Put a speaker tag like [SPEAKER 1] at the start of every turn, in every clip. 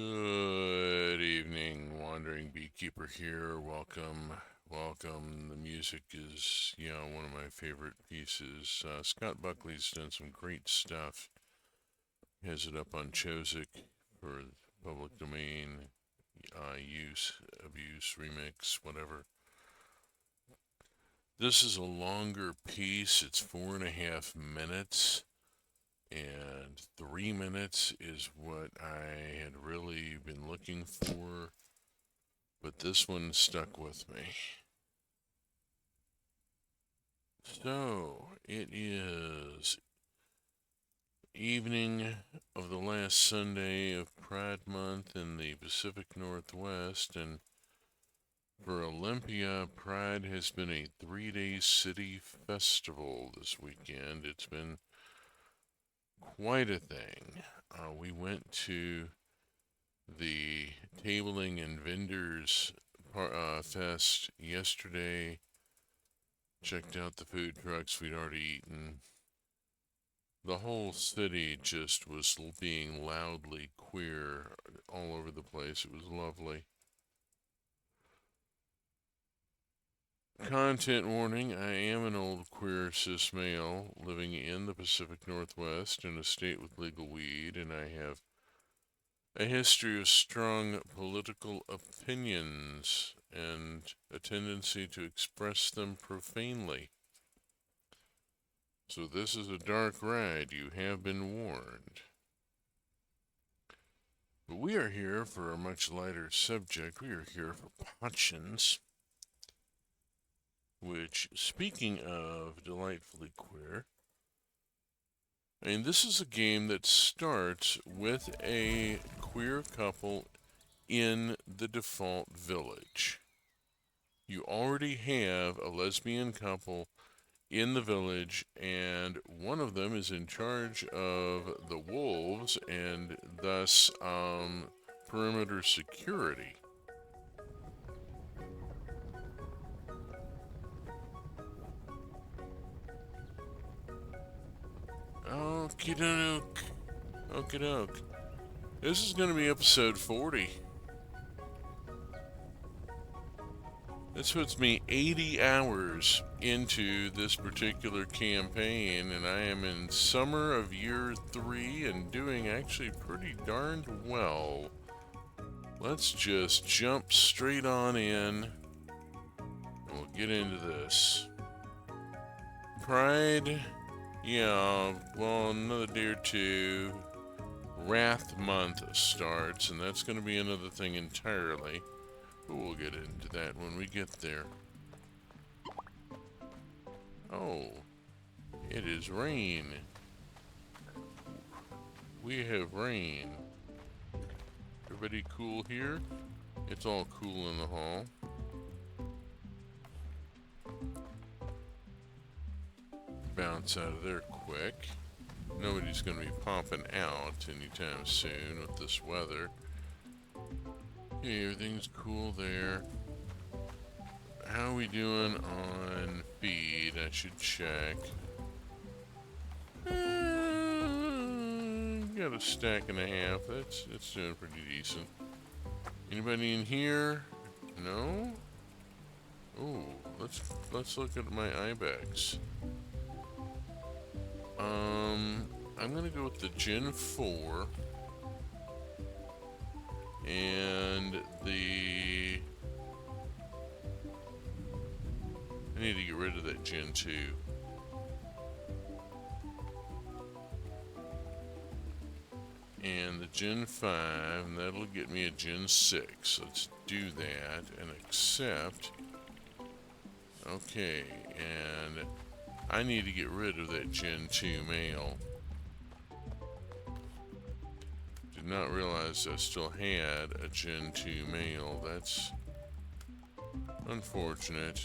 [SPEAKER 1] Good evening, Wandering Beekeeper here. Welcome. The music is, one of my favorite pieces. Scott Buckley's done some great stuff. He has it up on Chozic for public domain use, abuse, remix, whatever. This is a longer piece. It's 4.5 minutes. And 3 minutes is what I had really been looking for, but this one stuck with me. So, it is evening of the last Sunday of Pride Month in the Pacific Northwest, and for Olympia, Pride has been a 3-day city festival this weekend. It's been quite a thing. We went to the Tabling and Vendors Fest yesterday. Checked out the food trucks we'd already eaten. The whole city just was being loudly queer all over the place. It was lovely. Content warning: I am an old queer cis male living in the Pacific Northwest in a state with legal weed, and I have a history of strong political opinions and a tendency to express them profanely. So this is a dark ride, you have been warned. But we are here for a much lighter subject. We are here for Pachans, which, speaking of delightfully queer, this is a game that starts with a queer couple in the default village. You already have a lesbian couple in the village, and one of them is in charge of the wolves and thus perimeter security. Okie doke. Okie doke. This is going to be episode 40. This puts me 80 hours into this particular campaign, and I am in summer of year 3 and doing actually pretty darned well. Let's just jump straight on in, and we'll get into this. Pride, yeah, well, another day or two. Wrath Month starts, and that's going to be another thing entirely. But we'll get into that when we get there. Oh, it is rain. We have rain. Everybody cool here? It's all cool in the hall. Bounce out of there quick. Nobody's going to be popping out anytime soon with this weather. Okay, everything's cool there. How are we doing on feed? I should check. Got a stack and a half. It's doing pretty decent. Anybody in here? No? Oh, let's look at my ibex. I'm gonna go with the Gen 4 and I need to get rid of that Gen 2. And the Gen 5, and that'll get me a Gen 6. Let's do that and accept. Okay, and I need to get rid of that Gen 2 male. Did not realize I still had a Gen 2 male. That's unfortunate.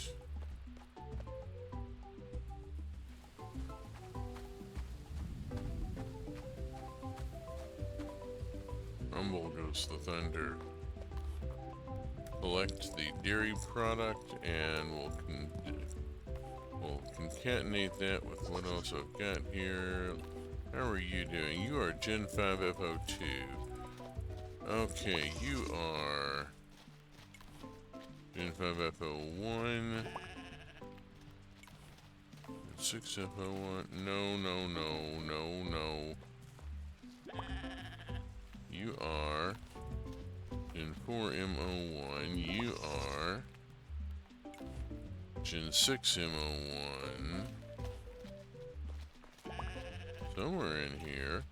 [SPEAKER 1] Rumble goes the thunder. Select the dairy product and we'll concatenate that with what else I've got here. How are you doing? You are Gen 5 FO2. Okay, you are Gen 5F01, 6F01. No, no, no, no, no. You are Gen 4M01. You are Gen 6M01. Somewhere in here.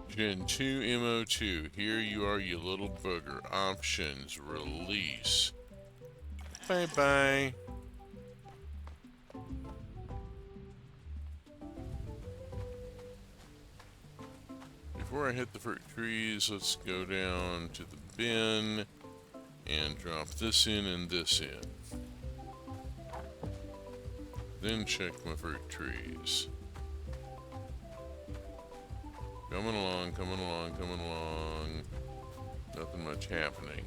[SPEAKER 1] Gen 2M02. Here you are, you little booger. Options. Release. Bye-bye. Before I hit the fruit trees, let's go down to the bin and drop this in and this in. Then check my fruit trees. Coming along, coming along, coming along. Nothing much happening.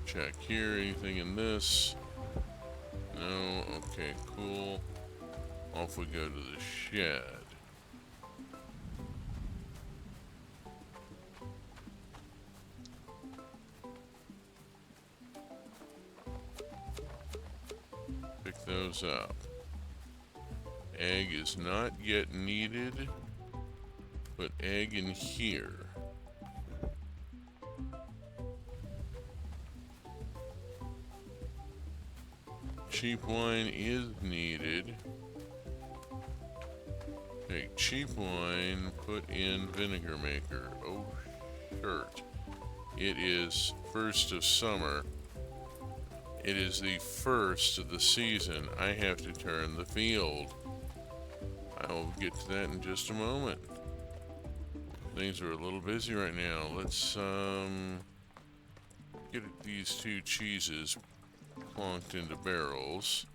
[SPEAKER 1] Check here, anything in this? No, okay, cool. Off we go to the shed. Pick those up. Egg is not yet needed. Put egg in here. Cheap wine is needed. Take cheap wine, put in vinegar maker. Oh, shirt. It is first of summer. It is the first of the season. I have to turn the field. I will get to that in just a moment. Things are a little busy right now. Let's get these two cheeses plonked into barrels.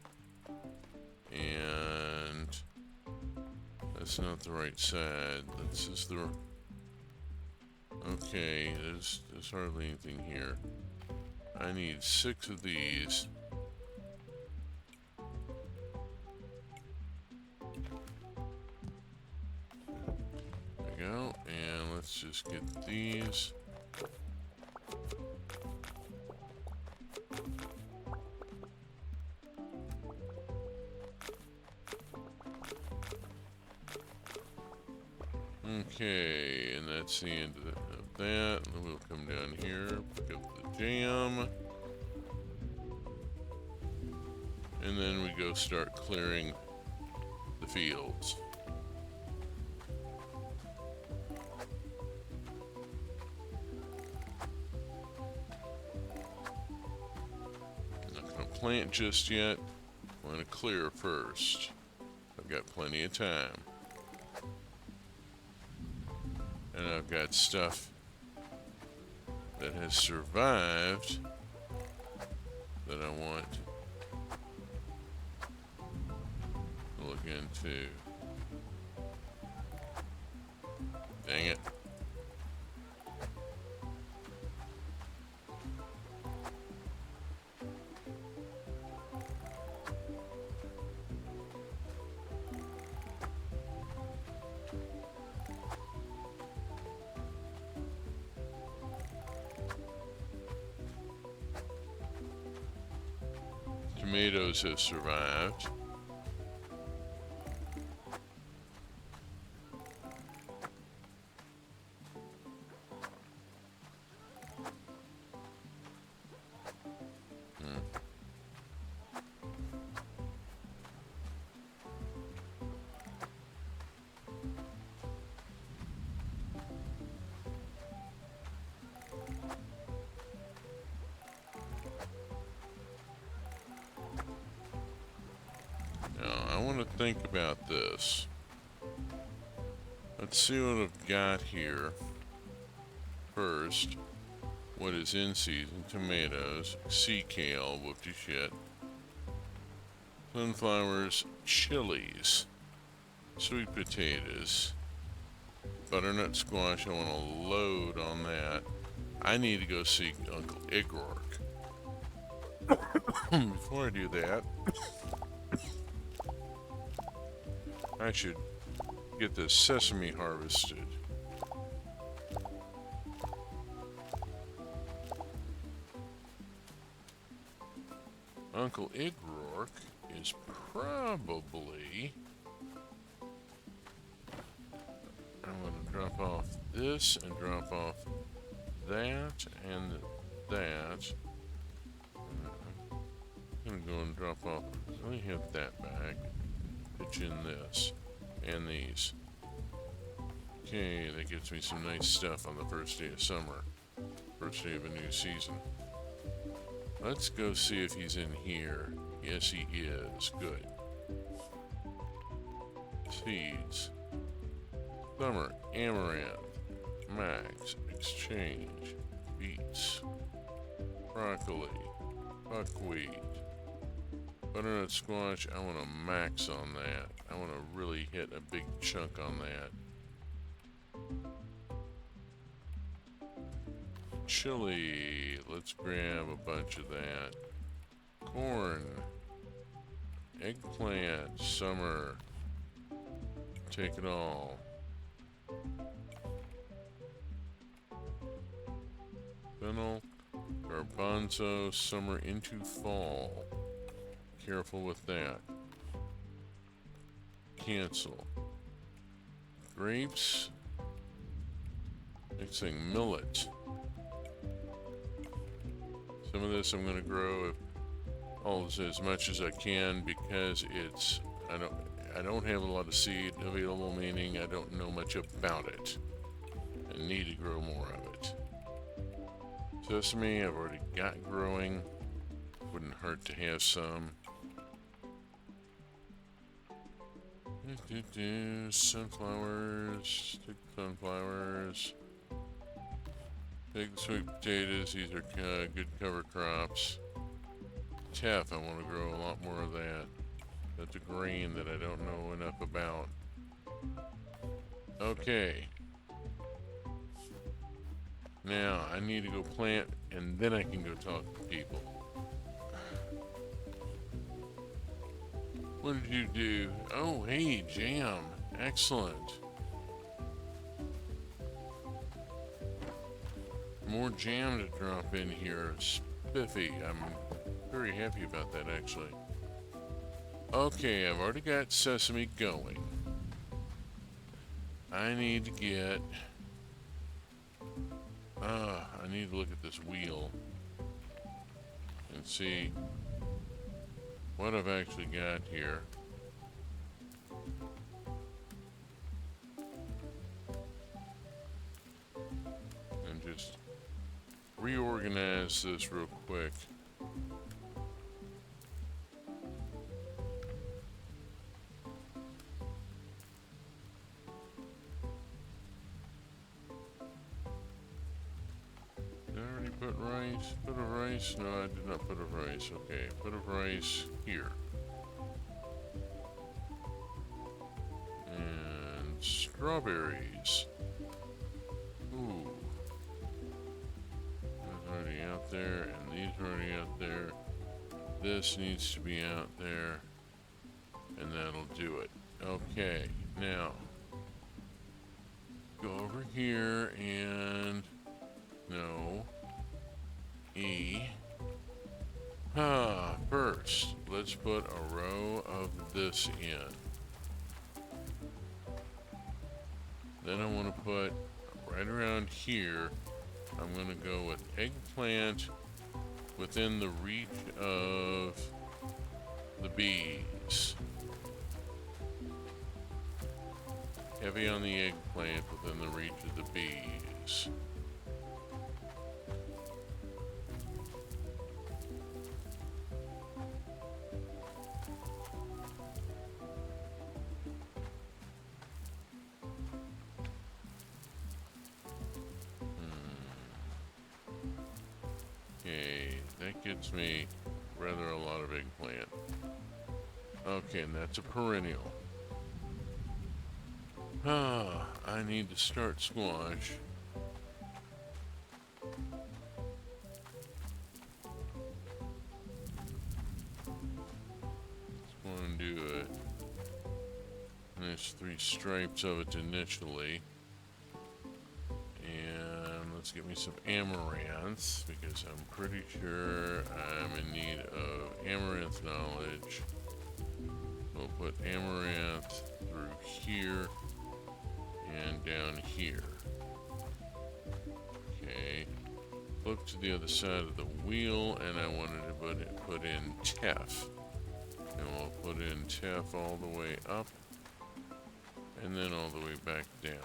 [SPEAKER 1] And that's not the right side. This is the... Okay, there's hardly anything here. I need 6 of these. There we go. And let's just get these. Okay, and that's the end of that. And then we'll come down here, pick up the jam. And then we go start clearing the fields. I'm not going to plant just yet. I'm going to clear first. I've got plenty of time. And I've got stuff that has survived that I want to look into. Dang it. Tomatoes have survived. Now, I want to think about this. Let's see what I've got here. First, what is in season? Tomatoes, sea kale, whoopty shit. Sunflowers, chilies, sweet potatoes, butternut squash. I want to load on that. I need to go see Uncle Igork. Before I do that, I should get the sesame harvested. Uncle Igrook is probably... I'm going to drop off this and drop off that and that. I'm going to go and drop off... Let me have that back. Pitch in this and these. Okay, that gets me some nice stuff on the first day of summer. First day of a new season. Let's go see if he's in here. Yes, he is. Good. Seeds. Summer. Amaranth. Max. Exchange. Beets. Broccoli. Buckwheat. Butternut squash. I want to max on that. I want to really hit a big chunk on that. Chili, let's grab a bunch of that. Corn, eggplant, summer, take it all. Fennel, garbanzo, summer into fall. Careful with that. Cancel. Grapes, mixing millet. Some of this I'm going to grow as much as I can because it's I don't have a lot of seed available, meaning I don't know much about it. I need to grow more of it. Sesame I've already got growing. Wouldn't hurt to have some. Sunflowers, stick sunflowers. Big sweet potatoes, these are good cover crops. Teff, I want to grow a lot more of that. That's a grain that I don't know enough about. Okay. Now, I need to go plant, and then I can go talk to people. What did you do? Oh, hey, jam. Excellent. More jam to drop in here. Spiffy. I'm very happy about that, actually. Okay, I've already got sesame going. I need to get... I need to look at this wheel and see what I've actually got here. And just reorganize this real quick. Did I already put rice? Put a rice? No, I did not put a rice. Okay, put a rice here. And strawberries. Ooh. Already out there, and these are already out there. This needs to be out there, and that'll do it. Okay, now go over here and no E. First, let's put a row of this in. Then I want to put right around here. I'm going to go with eggplant within the reach of the bees. Heavy on the eggplant within the reach of the bees. Okay, that gets me rather a lot of eggplant. Okay, and that's a perennial. I need to start squash. Let's go and do it. There's 3 stripes of it initially. And let's get me some amaranth because I'm pretty sure I'm in need of amaranth knowledge. We'll put amaranth through here and down here. Okay. Flip to the other side of the wheel, and I wanted to put in Tef. And we'll put in Tef all the way up, and then all the way back down.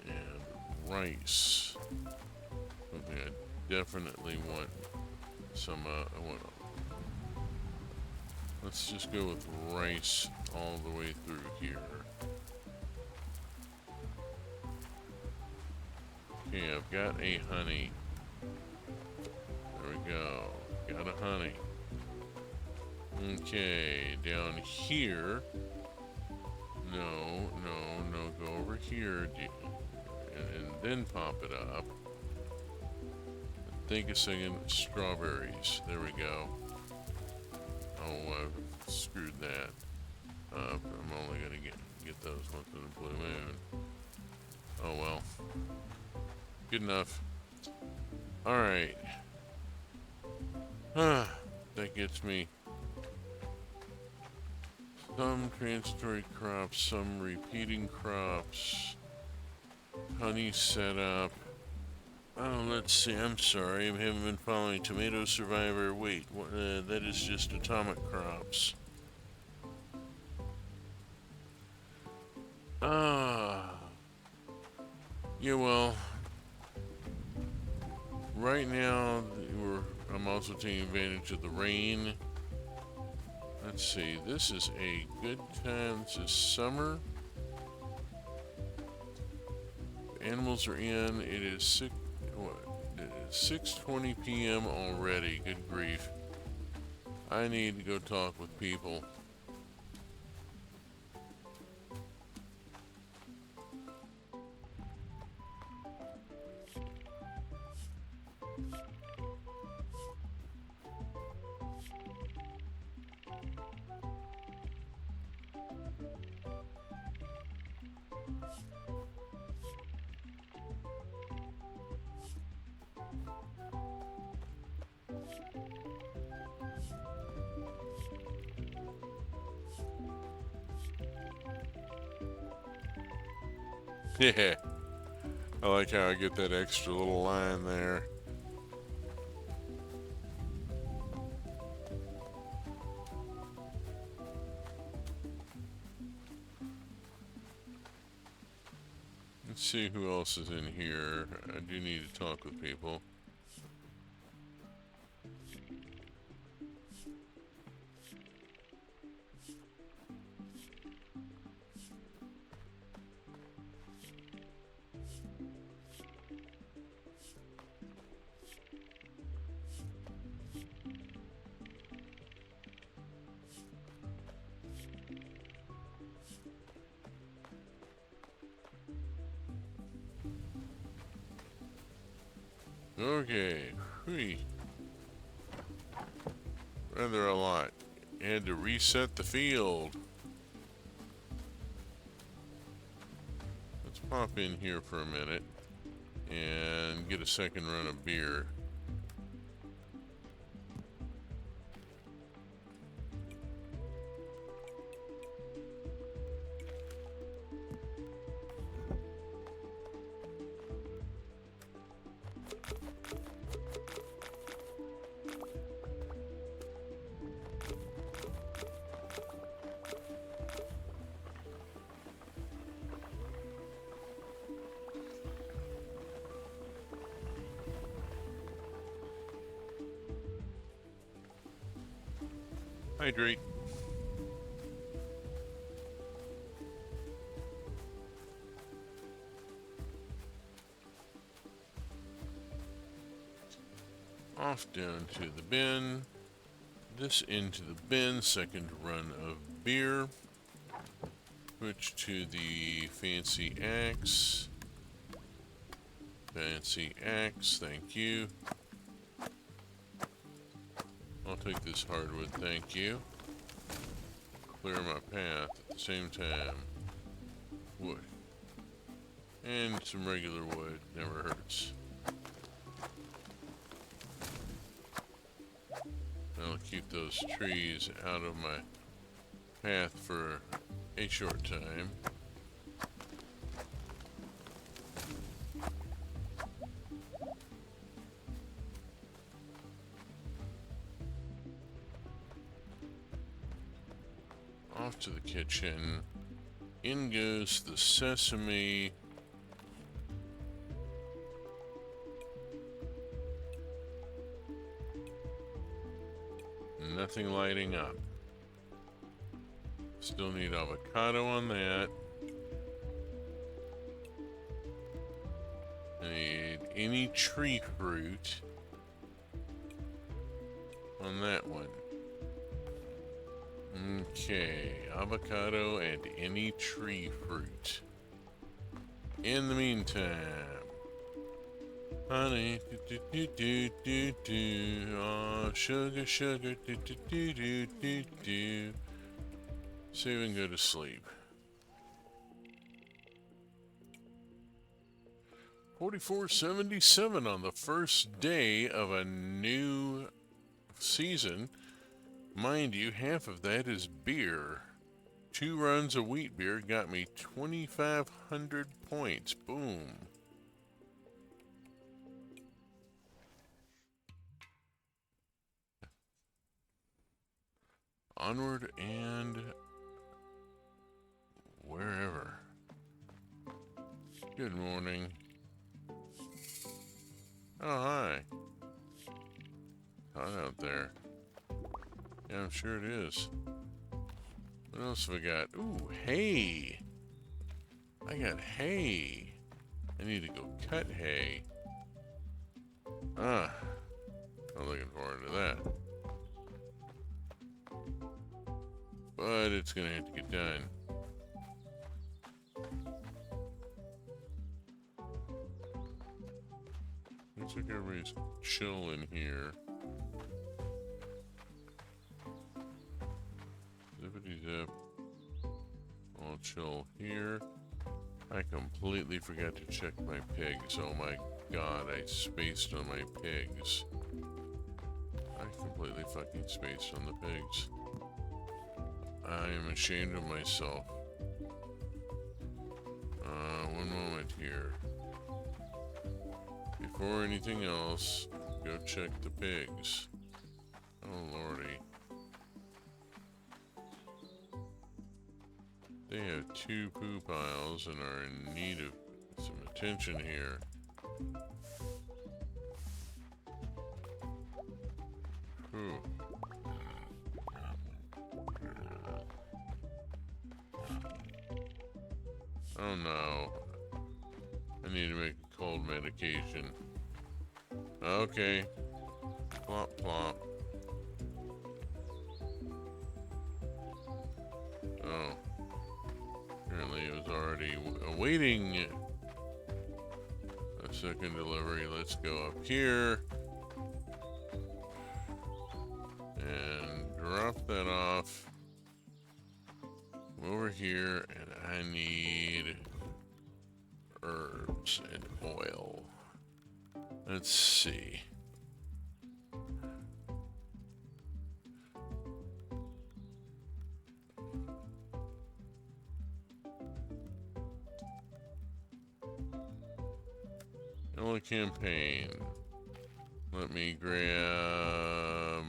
[SPEAKER 1] And rice. Something I definitely want some, let's just go with rice all the way through here. Okay, I've got a honey. There we go. Got a honey. Okay, down here. No, go over here and then pop it up. Think a second, strawberries. There we go. Oh, I've screwed that up. I'm only gonna get those once in a blue moon. Oh well. Good enough. Alright. That gets me some transitory crops, some repeating crops, honey setup. Oh, let's see. I'm sorry. I haven't been following Tomato Survivor. Wait, that is just atomic crops. Yeah, well, right now I'm also taking advantage of the rain. Let's see. This is a good time. This is summer. Animals are in. It is 6:20 p.m. already. Good grief. I need to go talk with people. Yeah, I like how I get that extra little line there. Let's see who else is in here. I do need to talk with people. Okay, rather a lot. And to reset the field. Let's pop in here for a minute and get a second run of beer. Hydrate. Off down to the bin. This into the bin. Second run of beer. Switch to the fancy axe. Fancy axe, thank you. I'll take this hardwood, thank you. Clear my path at the same time. wood. And some regular wood never hurts. I'll keep those trees out of my path for a short time. Off to the kitchen. In goes the sesame. Nothing lighting up. Still need avocado on that. I need any tree fruit on that one. Okay, avocado and any tree fruit. In the meantime, honey, oh, sugar, sugar, save and go to sleep. 4477 on the first day of a new season. Mind you, half of that is beer. 2 runs of wheat beer got me 2,500 points. Boom. Onward and wherever. Good morning. Oh, hi. Hot out there. Yeah, I'm sure it is. What else have we got? Ooh, hay. I got hay. I need to go cut hay. Ah, I'm looking forward to that. But it's gonna have to get done. Looks like everybody's chilling here. Zippity zip. I'll chill here. I completely forgot to check my pigs. Oh my god, I spaced on my pigs. I completely fucking spaced on the pigs. I am ashamed of myself. One moment here. Before anything else, go check the pigs. Oh lordy. They have 2 poo piles and are in need of some attention here. Whew. Oh no. I need to make a cold medication. Okay. Plop, plop. Oh. Apparently it was already awaiting a second delivery. Let's go up here. And drop that off. Over here, and I need herbs and oil. Let's see. Ella campaign. Let me grab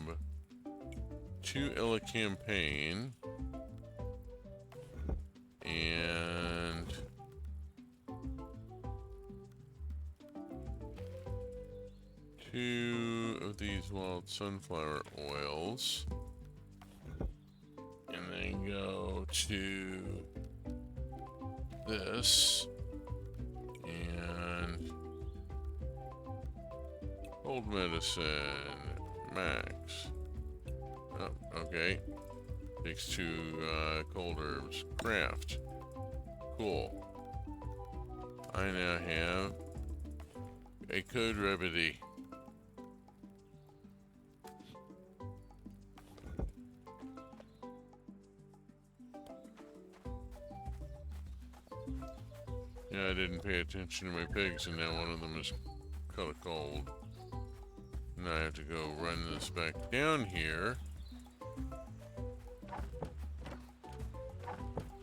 [SPEAKER 1] 2 Ella campaign. And 2 of these wild sunflower oils, and then go to this and cold medicine max. Oh, okay. Takes 2 cold herbs. Craft. Cool. I now have a code remedy. Yeah, I didn't pay attention to my pigs, and now one of them is caught a cold. Now I have to go run this back down here.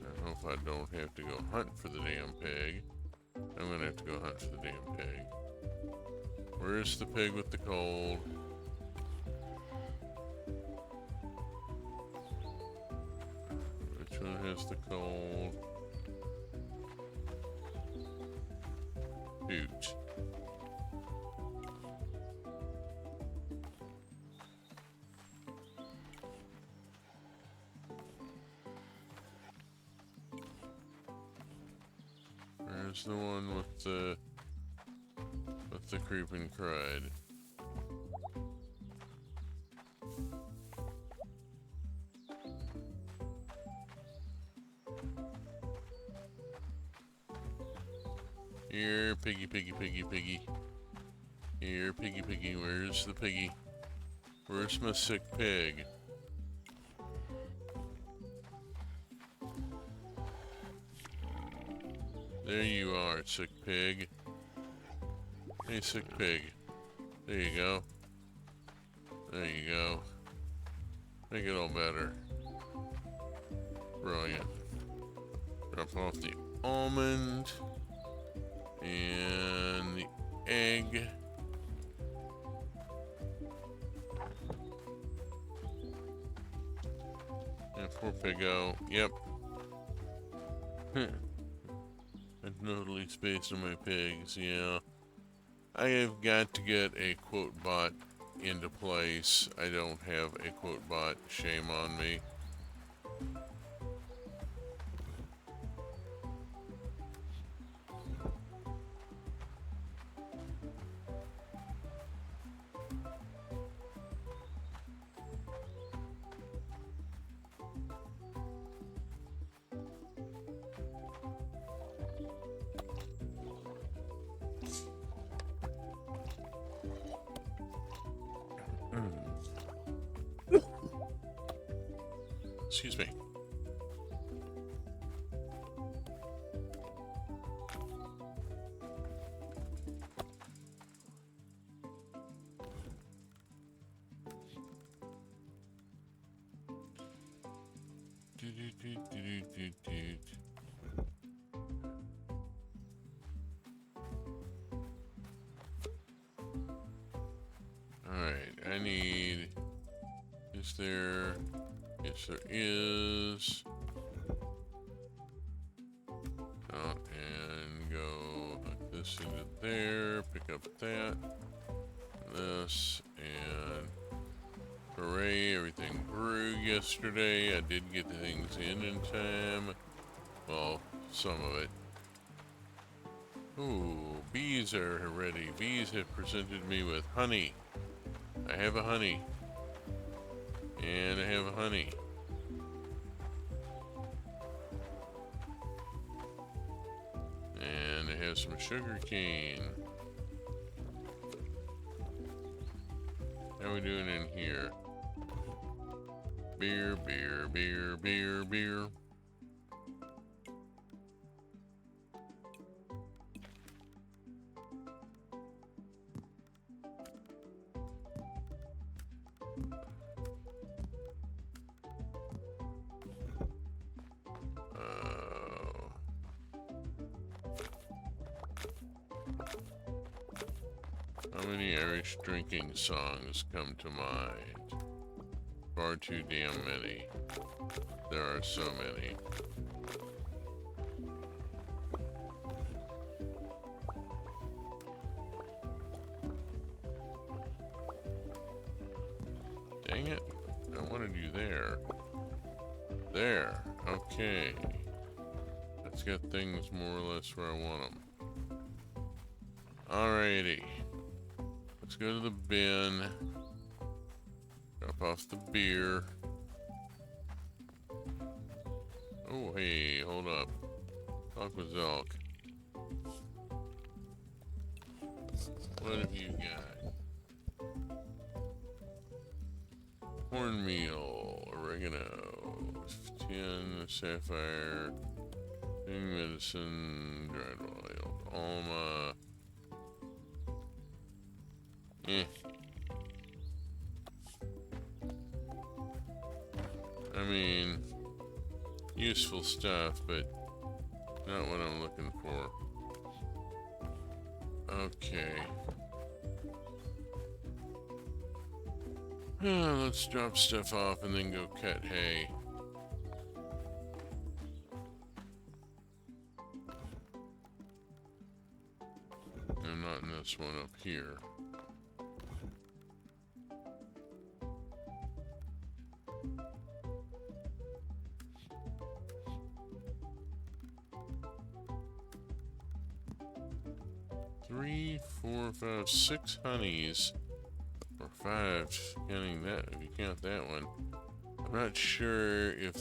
[SPEAKER 1] I hope I don't have to go hunt for the damn pig. I'm gonna have to go hunt for the damn pig. Where's the pig with the cold? Which one has the cold? Shoot. Where's the one with the creeping crud? Here, piggy, piggy, piggy, piggy. Here, piggy, piggy. Where's the piggy? Where's my sick pig? There you are, sick pig. Hey, sick pig. There you go. There you go. Make it all better. Brilliant. Drop off the almond. And the egg. And poor piggo. Yep. I totally spaced on my pigs, yeah. I have got to get a quote bot into place. I don't have a quote bot. Shame on me. Excuse me. Alright, I need... Is there... Yes, there is. And go hook this into there, pick up that, this, and hooray, everything grew yesterday. I did get the things in time. Well, some of it. Ooh, bees are ready. Bees have presented me with honey. I have a honey. And I have a honey. And I have some sugar cane. How are we doing in here? Beer, beer, beer, beer, beer. How many Irish drinking songs come to mind? Far too damn many. There are so many. Dang it. I wanted you there. There. Okay. Let's get things more or less where I want them. Alrighty. Let's go to the bin. Drop off the beer. Oh, hey, hold up. Talk with Zelk. What have you got? Cornmeal, oregano, tin, sapphire, medicine, dried oil, alma. I mean, useful stuff, but not what I'm looking for. Okay. Let's drop stuff off and then go cut hay. I'm not in this one up here. Three, four, five, 6 honeys. Or 5, counting that, if you count that one. I'm not sure if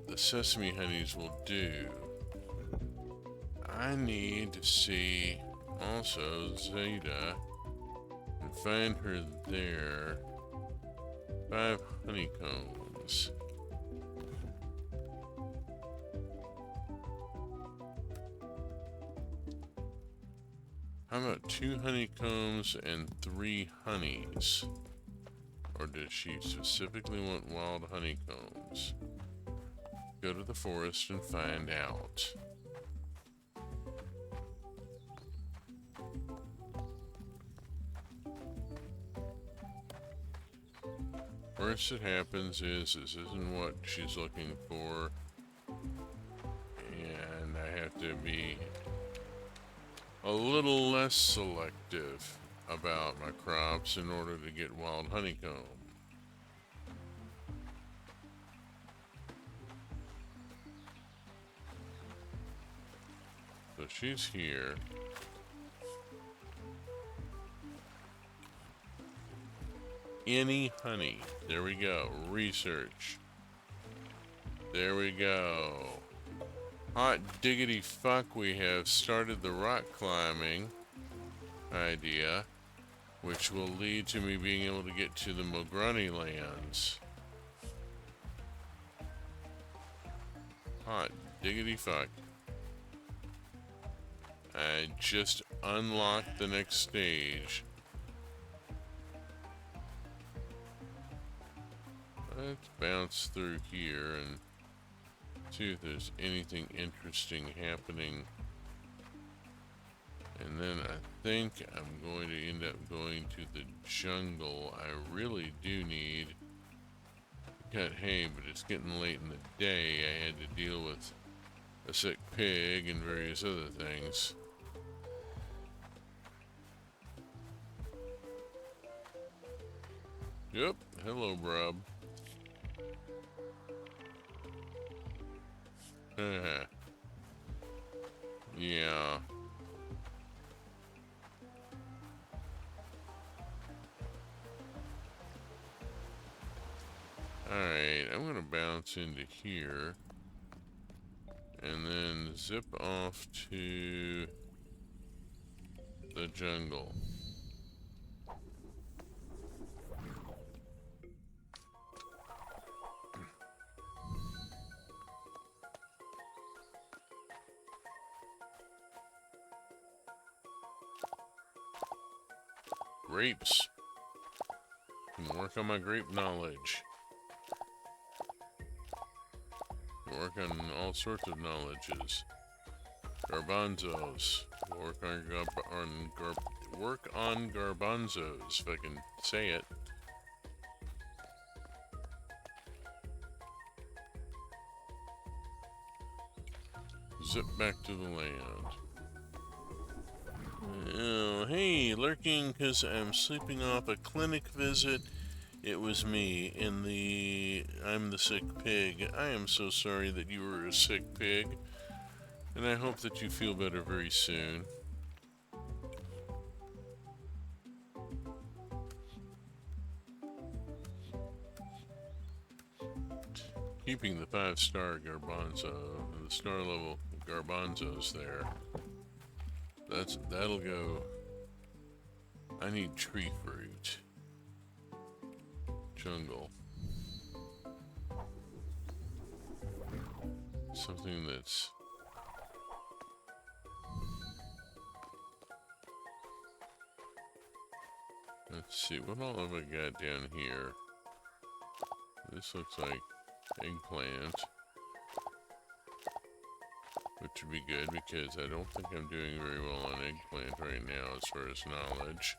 [SPEAKER 1] the sesame honeys will do. I need to see also Zeta and find her there. 5 honeycombs. How about 2 honeycombs and 3 honeys? Or does she specifically want wild honeycombs? Go to the forest and find out. Worst that happens is this isn't what she's looking for, and I have to be a little less selective about my crops in order to get wild honeycomb. So she's here. Any honey. There we go. Research. There we go. Hot diggity fuck, we have started the rock climbing idea, which will lead to me being able to get to the Mograni lands. Hot diggity fuck. I just unlocked the next stage. Let's bounce through here and see if there's anything interesting happening. And then I think I'm going to end up going to the jungle. I really do need to cut hay, but it's getting late in the day. I had to deal with a sick pig and various other things. Yep, hello, Brub. Yeah. Alright, I'm gonna bounce into here and then zip off to the jungle. Grapes. Can work on my grape knowledge. Can work on all sorts of knowledges. Garbanzos. Work on garbanzos, if I can say it. Zip back to the land. Oh, hey, lurking because I'm sleeping off a clinic visit. It was me I'm the sick pig. I am so sorry that you were a sick pig, and I hope that you feel better very soon. Keeping the 5-star garbanzo, the star level garbanzos there. That'll go. I need tree fruit. Jungle. Something that's Let's see, what all have I got down here? This looks like eggplant, which would be good because I don't think I'm doing very well on eggplant right now as far as knowledge.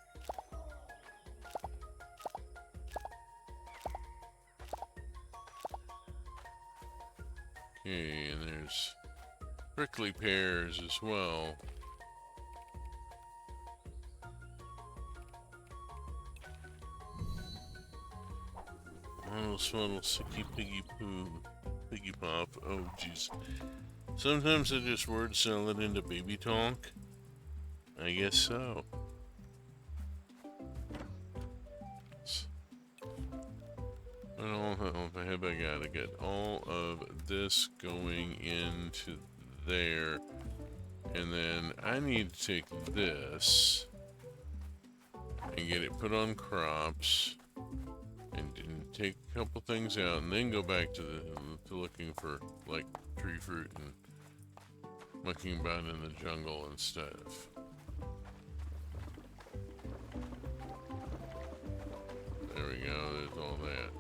[SPEAKER 1] Okay, and there's prickly pears as well. Oh, swaddle, sicky, piggy poo, piggy pop. Oh, jeez. Sometimes I just word salad into baby talk. I guess so. What all have I got? I got all of this going into there. And then I need to take this and get it put on crops. And take a couple things out, and then go back to looking for like tree fruit and mucking about in the jungle and stuff. There we go. There's all that.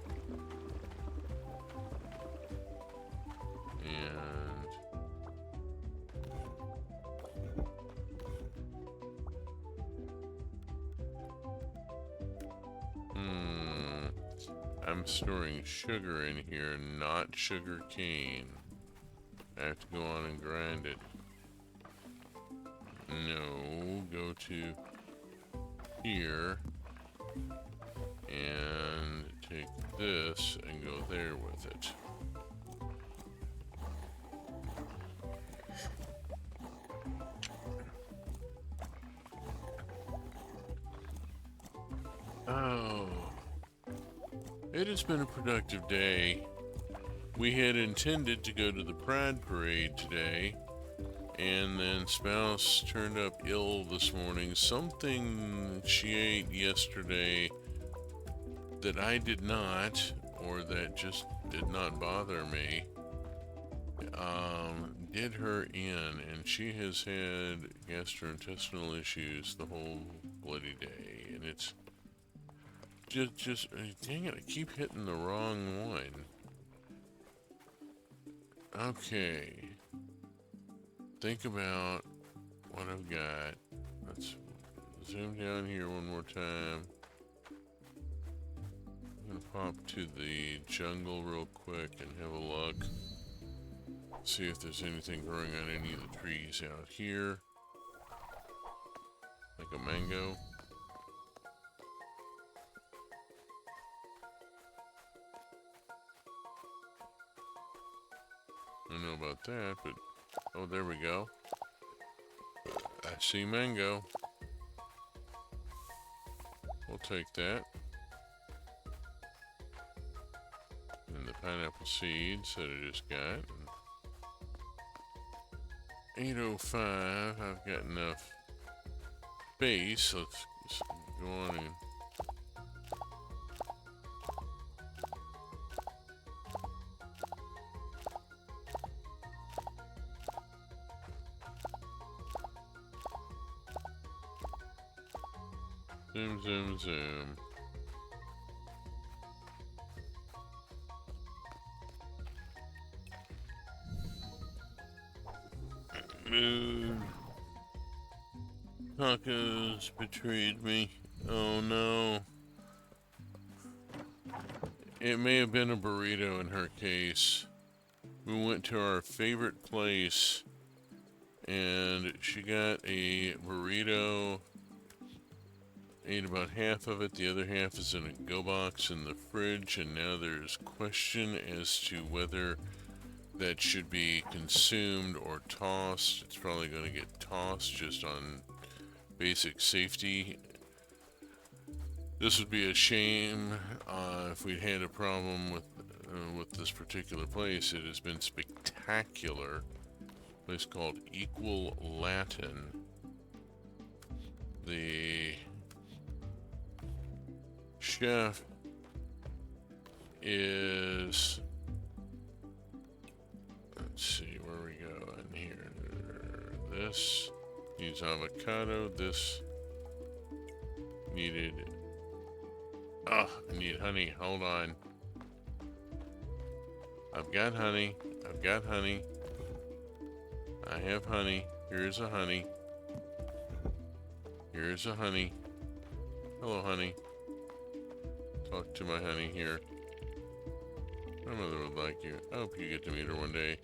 [SPEAKER 1] I'm storing sugar in here, not sugar cane. I have to go on and grind it. No, go to here and take this and go there with it. Oh. It has been a productive day. We had intended to go to the Pride Parade today, and then spouse turned up ill this morning. Something she ate yesterday that I did not, or that just did not bother me, did her in, and she has had gastrointestinal issues the whole bloody day, and it's just dang it, I keep hitting the wrong one. Okay. Think about what I've got. Let's zoom down here one more time. I'm gonna pop to the jungle real quick and have a look. See if there's anything growing on any of the trees out here. Like a mango. I don't know about that, but oh, there we go. I see mango. We'll take that. And the pineapple seeds that I just got. 805, I've got enough base. Let's go on and zoom, zoom, zoom. Tacos betrayed me. Oh no. It may have been a burrito in her case. We went to our favorite place and she got a burrito, ate about half of it, the other half is in a go box in the fridge, and now there's question as to whether that should be consumed or tossed. It's probably going to get tossed just on basic safety. This would be a shame if we'd had a problem with this particular place. It has been spectacular. A place called Equal Latin. The chef is, let's see where we go in here. This needs avocado. This needed I need honey. Hold on. I've got honey. I've got honey. I have honey. Here's a honey. Here's a honey. Hello, honey. Talk to my honey here. My mother would like you. I hope you get to meet her one day.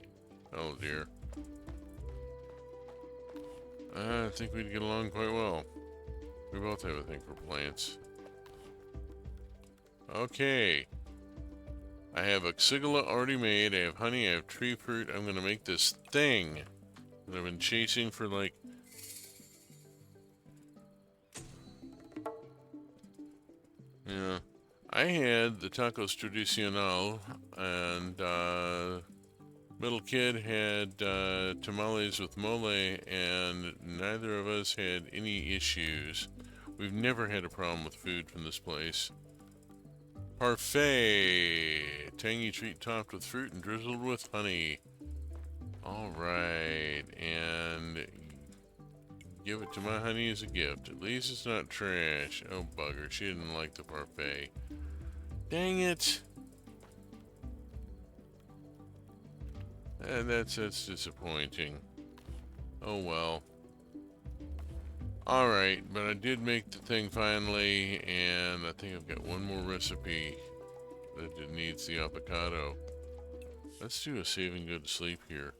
[SPEAKER 1] Oh, dear. I think we'd get along quite well. We both have a thing for plants. Okay. I have oxygala already made. I have honey. I have tree fruit. I'm going to make this thing that I've been chasing for like... Yeah. I had the tacos tradicional, and middle kid had tamales with mole, and neither of us had any issues. We've never had a problem with food from this place. Parfait! Tangy treat topped with fruit and drizzled with honey. Alright, and give it to my honey as a gift. At least it's not trash. Oh, bugger, she didn't like the parfait. Dang it! That's disappointing. Oh well. Alright, but I did make the thing finally, and I think I've got one more recipe that it needs the avocado. Let's do a save and go to sleep here.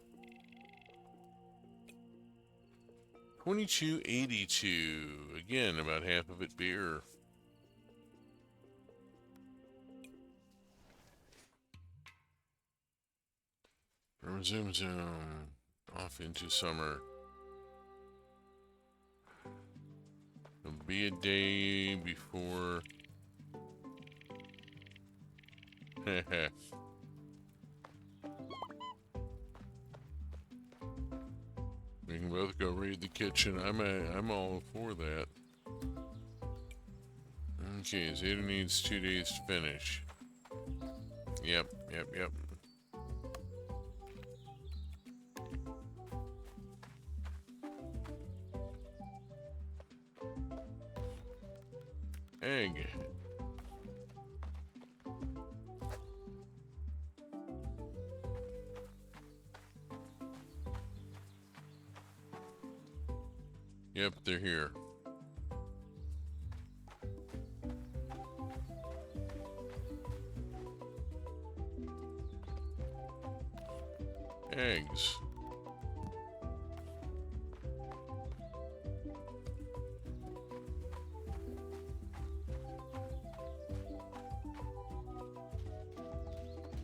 [SPEAKER 1] 2282. Again, about half of it beer. From Zoom Zoom off into summer. It'll be a day before. We can both go raid the kitchen. I'm all for that. Okay, Zeta needs 2 days to finish. Yep. Egg. Yep, they're here. Eggs.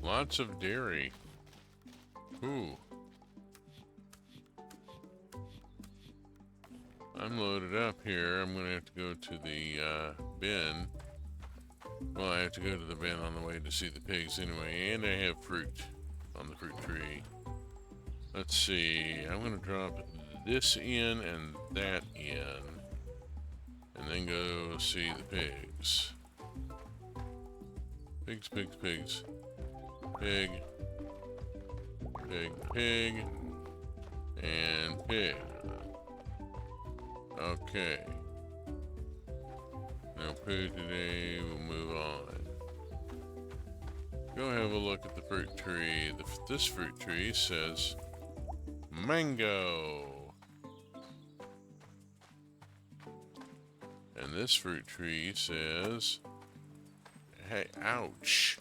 [SPEAKER 1] Lots of dairy. Ooh. I'm loaded up here. I'm gonna have to go to the bin. Well, I have to go to the bin on the way to see the pigs anyway, and I have fruit on the fruit tree. Let's see. I'm gonna drop this in and that in, and then go see the pigs. Pigs. Pig, and pig. Okay. No poo today, we'll move on. Go have a look at the fruit tree. This fruit tree says mango. And this fruit tree says, hey, ouch.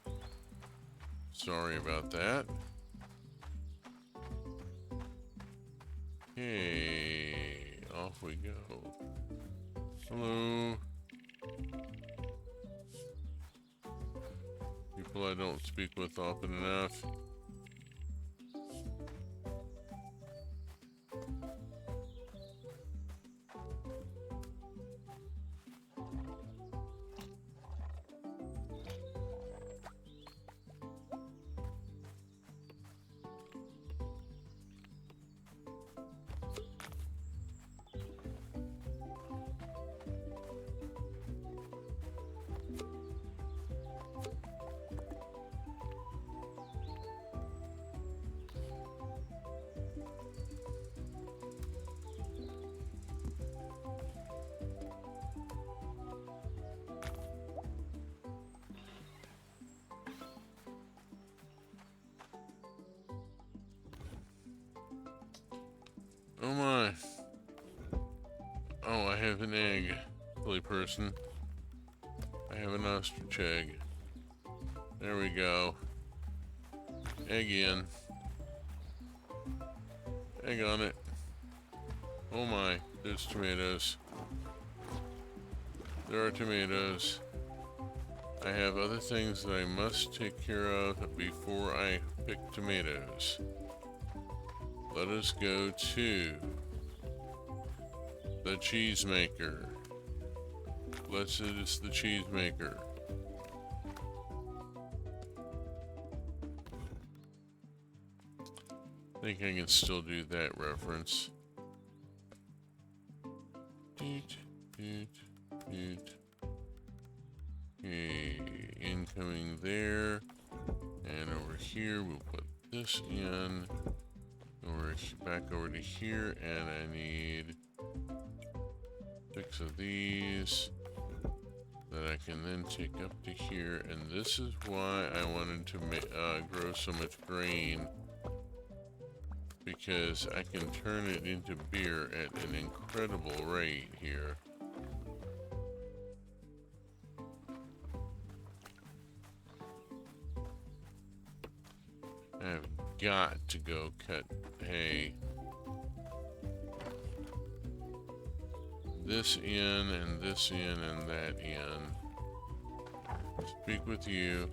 [SPEAKER 1] Sorry about that. Hey, off we go. Hello. People I don't speak with often enough. Oh my. Oh, I have an egg. Silly person. I have an ostrich egg. There we go. Egg in. Egg on it. Oh my, there's tomatoes. There are tomatoes. I have other things that I must take care of before I pick tomatoes. Let us go to the cheese maker. Blessed is the cheese maker. I think I can still do that reference. Doot, doot, doot. Okay, incoming there. And over here, we'll put this in. Back over to here, and I need 6 of these that I can then take up to here. And this is why I wanted to grow so much grain, because I can turn it into beer at an incredible rate here. I've got to go cut hay. This in, and this in, and that in. Speak with you.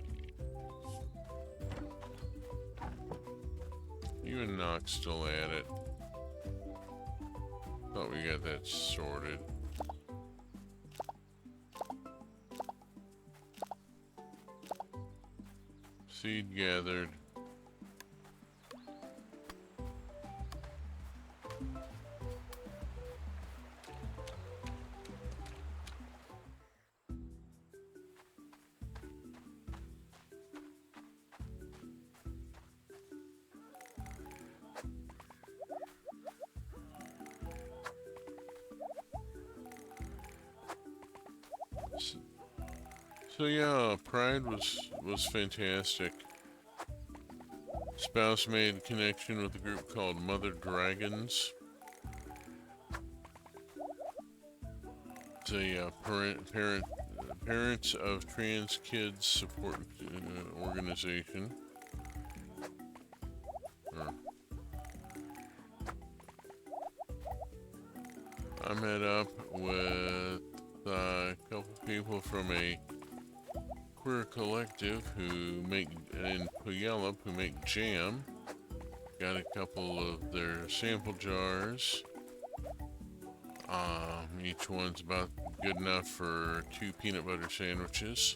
[SPEAKER 1] You and Nox still at it. Thought we got that sorted. Seed gathered. So yeah, Pride was fantastic. Spouse made connection with a group called Mother Dragons. It's a parents of trans kids support organization. I met up with a couple people from a queer collective in Puyallup who make jam. Got a couple of their sample jars. Each one's about good enough for 2 peanut butter sandwiches.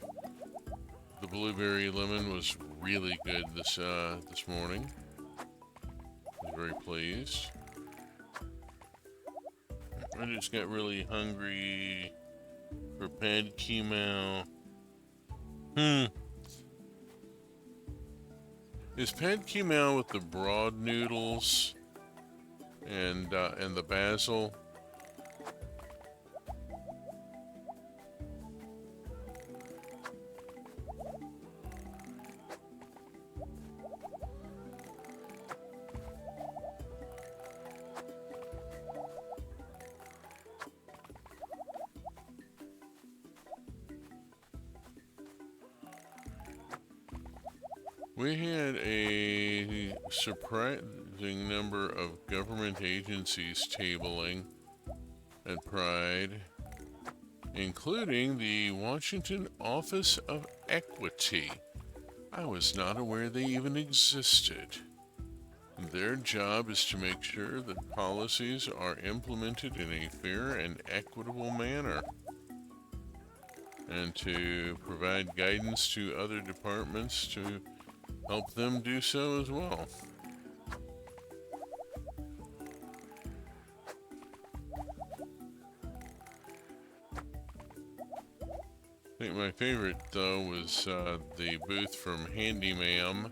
[SPEAKER 1] The blueberry lemon was really good this morning. I was very pleased. I just got really hungry for pad kemal. Is pad kemal with the broad noodles and the basil? We had a surprising number of government agencies tabling at Pride, including the Washington Office of Equity. I was not aware they even existed. Their job is to make sure that policies are implemented in a fair and equitable manner, and to provide guidance to other departments to help them do so as well. I think my favorite, though, was the booth from Handy Ma'am,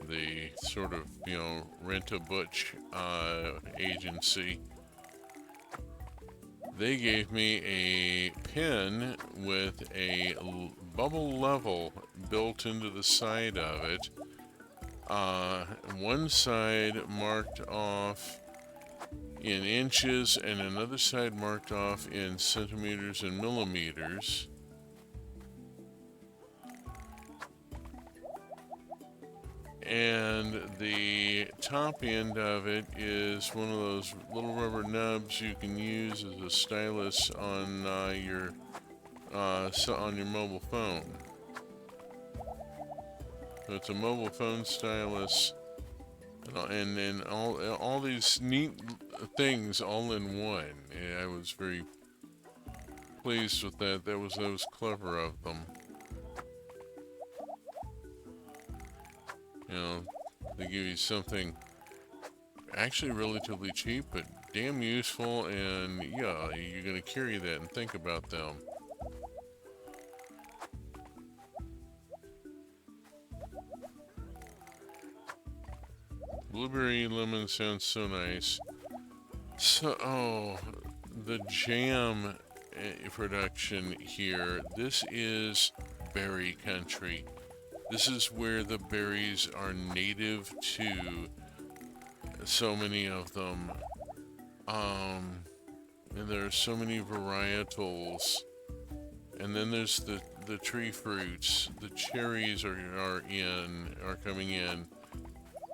[SPEAKER 1] the sort of, rent-a-butch agency. They gave me a pen with a bubble level built into the side of it. One side marked off in inches and another side marked off in centimeters and millimeters. And the top end of it is one of those little rubber nubs you can use as a stylus on your mobile phone. So it's a mobile phone stylus, and then all these neat things all in one. And I was very pleased with that. That was clever of them. You know, they give you something actually relatively cheap, but damn useful, and yeah, you're gonna carry that and think about them. Blueberry lemon sounds so nice. So, oh, the jam production here. This is berry country. This is where the berries are native to. So many of them. And there are so many varietals. And then there's the tree fruits. The cherries are coming in.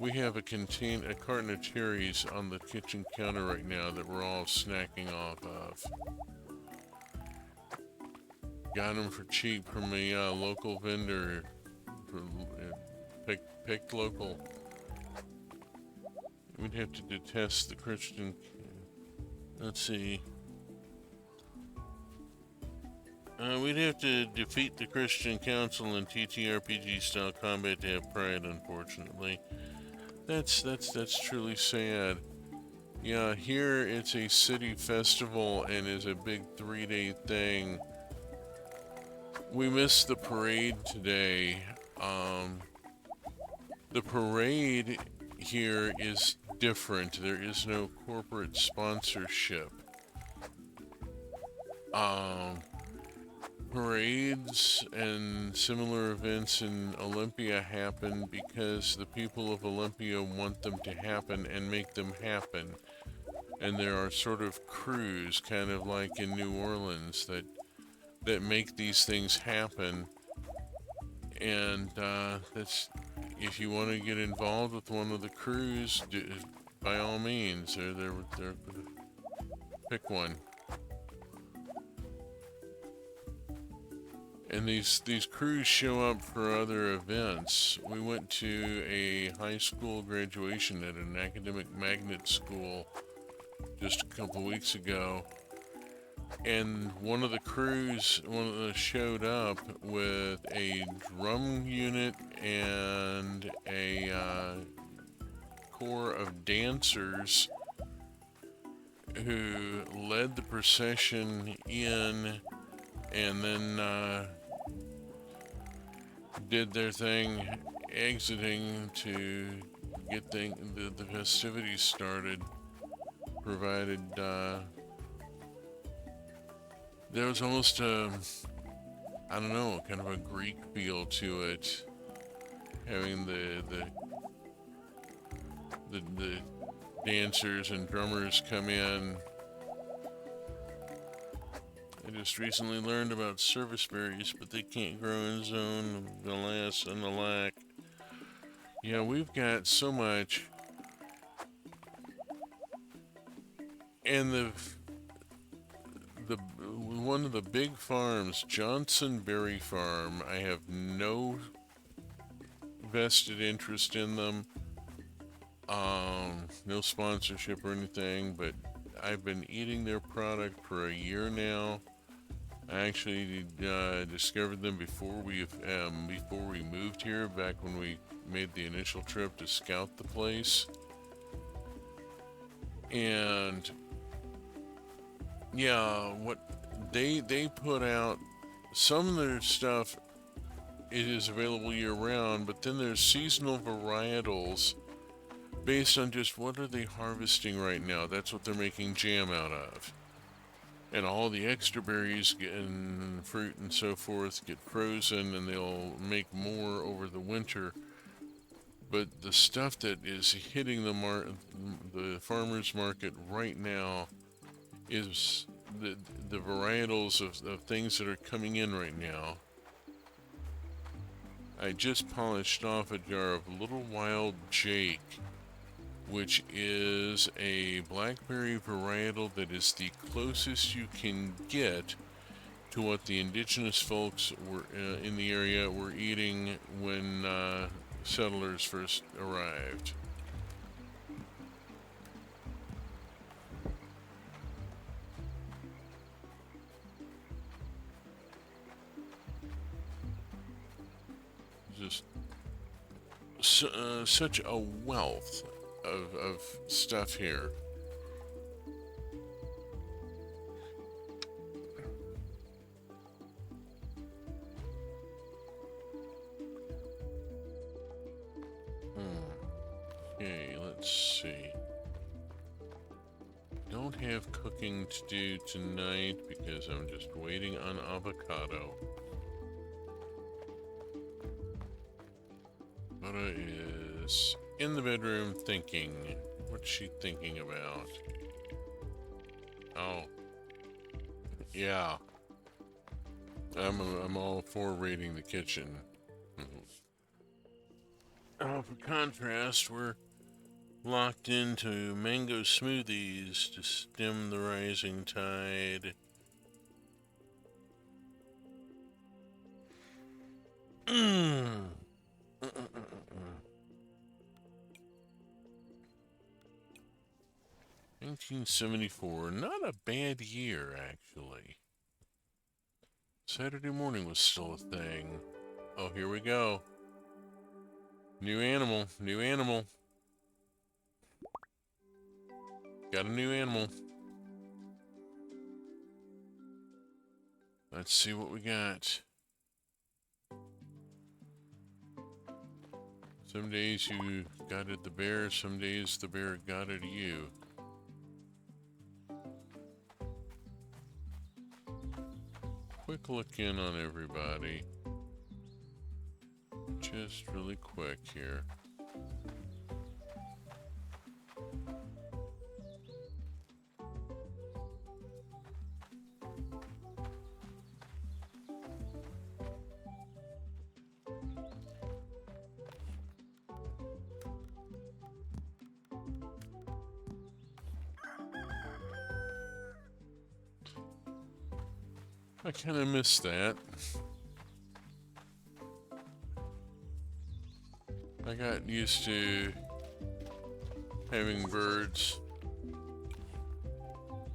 [SPEAKER 1] We have a carton of cherries on the kitchen counter right now that we're all snacking off of. Got them for cheap from a local vendor. Picked local. We'd have to detest the Christian. Let's see. We'd have to defeat the Christian Council in TTRPG style combat to have pride, unfortunately. That's truly sad. Yeah, here it's a city festival and is a big 3-day thing. We missed the parade today. The parade here is different. There is no corporate sponsorship. Parades and similar events in Olympia happen because the people of Olympia want them to happen and make them happen. And there are sort of crews, kind of like in New Orleans, that make these things happen. And that's, if you want to get involved with one of the crews, by all means, they're pick one. And these crews show up for other events. We went to a high school graduation at an academic magnet school just a couple weeks ago, and one of the crews showed up with a drum unit and a corps of dancers who led the procession in, and then did their thing exiting to get the festivities started. Provided there was almost a, I don't know, kind of a Greek feel to it, having the dancers and drummers come in. I just recently learned about service berries, but they can't grow in zone, alas and alack. Yeah, we've got so much. And the one of the big farms, Johnson Berry Farm, I have no vested interest in them. No sponsorship or anything, but I've been eating their product for a year now. I actually discovered them before we moved here, back when we made the initial trip to scout the place. And yeah, what they put out, some of their stuff, it is available year round, but then there's seasonal varietals based on just what are they harvesting right now. That's what they're making jam out of. And all the extra berries and fruit and so forth get frozen, and they'll make more over the winter. But the stuff that is hitting the farmer's market right now is the varietals of things that are coming in right now. I just polished off a jar of Little Wild Jake, which is a blackberry varietal that is the closest you can get to what the indigenous folks were in the area were eating when settlers first arrived. Just such a wealth of stuff here. Okay, let's see. Don't have cooking to do tonight because I'm just waiting on avocado. Mona is in the bedroom thinking. What's she thinking about? Oh. Yeah. I'm all for raiding the kitchen. Oh, for contrast, we're locked into mango smoothies to stem the rising tide. 1974, not a bad year, actually. Saturday morning was still a thing. Oh, here we go. New animal, new animal. Got a new animal. Let's see what we got. Some days you guided the bear, some days the bear guided you. Quick look in on everybody. Just really quick here. I kind of missed that. I got used to having birds.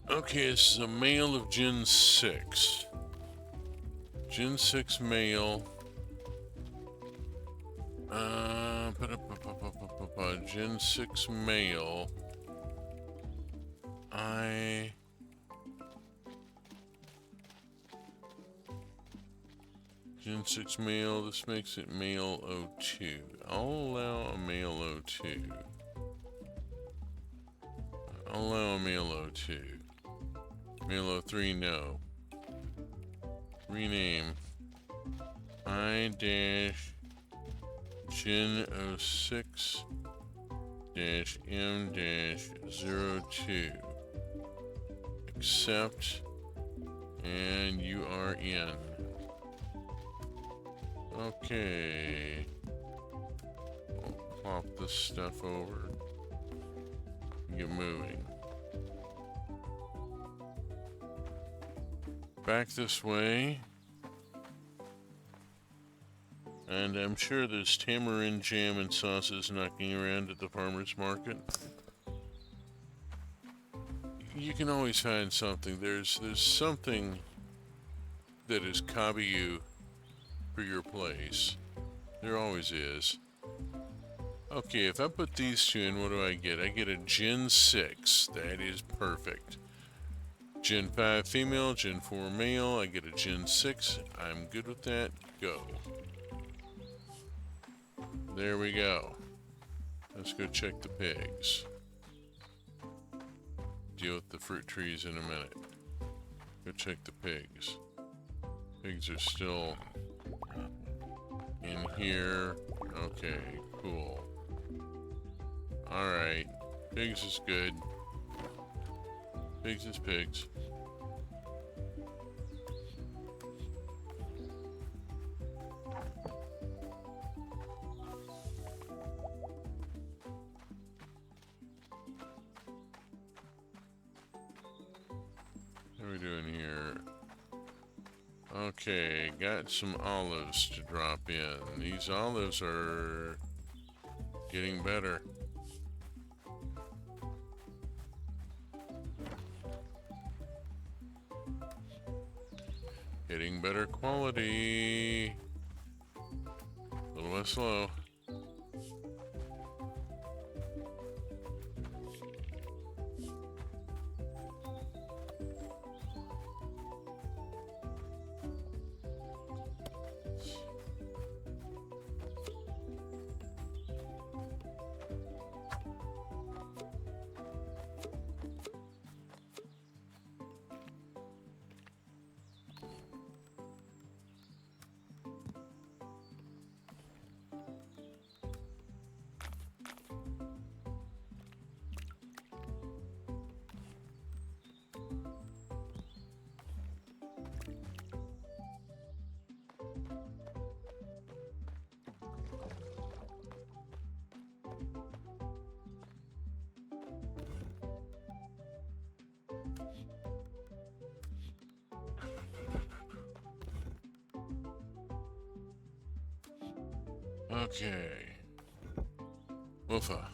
[SPEAKER 1] Okay, this is a male of Gen 6. Gen 6 male. Gen 6 male. Gen 6 male, this makes it male 02. I'll allow a male 02. I'll allow a male 02. Male 03, no. Rename. I-Gen 06-M-02. Accept, and you are in. Okay. We'll plop this stuff over. Get moving. Back this way. And I'm sure there's tamarind jam and sauces knocking around at the farmer's market. You can always find something. There's something that is kabiyu for your place. There always is. Okay, if I put these two in, what do I get? I get a Gen 6. That is perfect. Gen 5 female, Gen 4 male. I get a Gen 6. I'm good with that. Go. There we go. Let's go check the pigs. Deal with the fruit trees in a minute. Go check the pigs. Pigs are still in here. Okay, cool. Alright. Pigs is good. Pigs is pigs. What are we doing here? Okay, got some olives to drop in. These olives are getting better. Getting better quality. A little less slow. Okay. Woofa.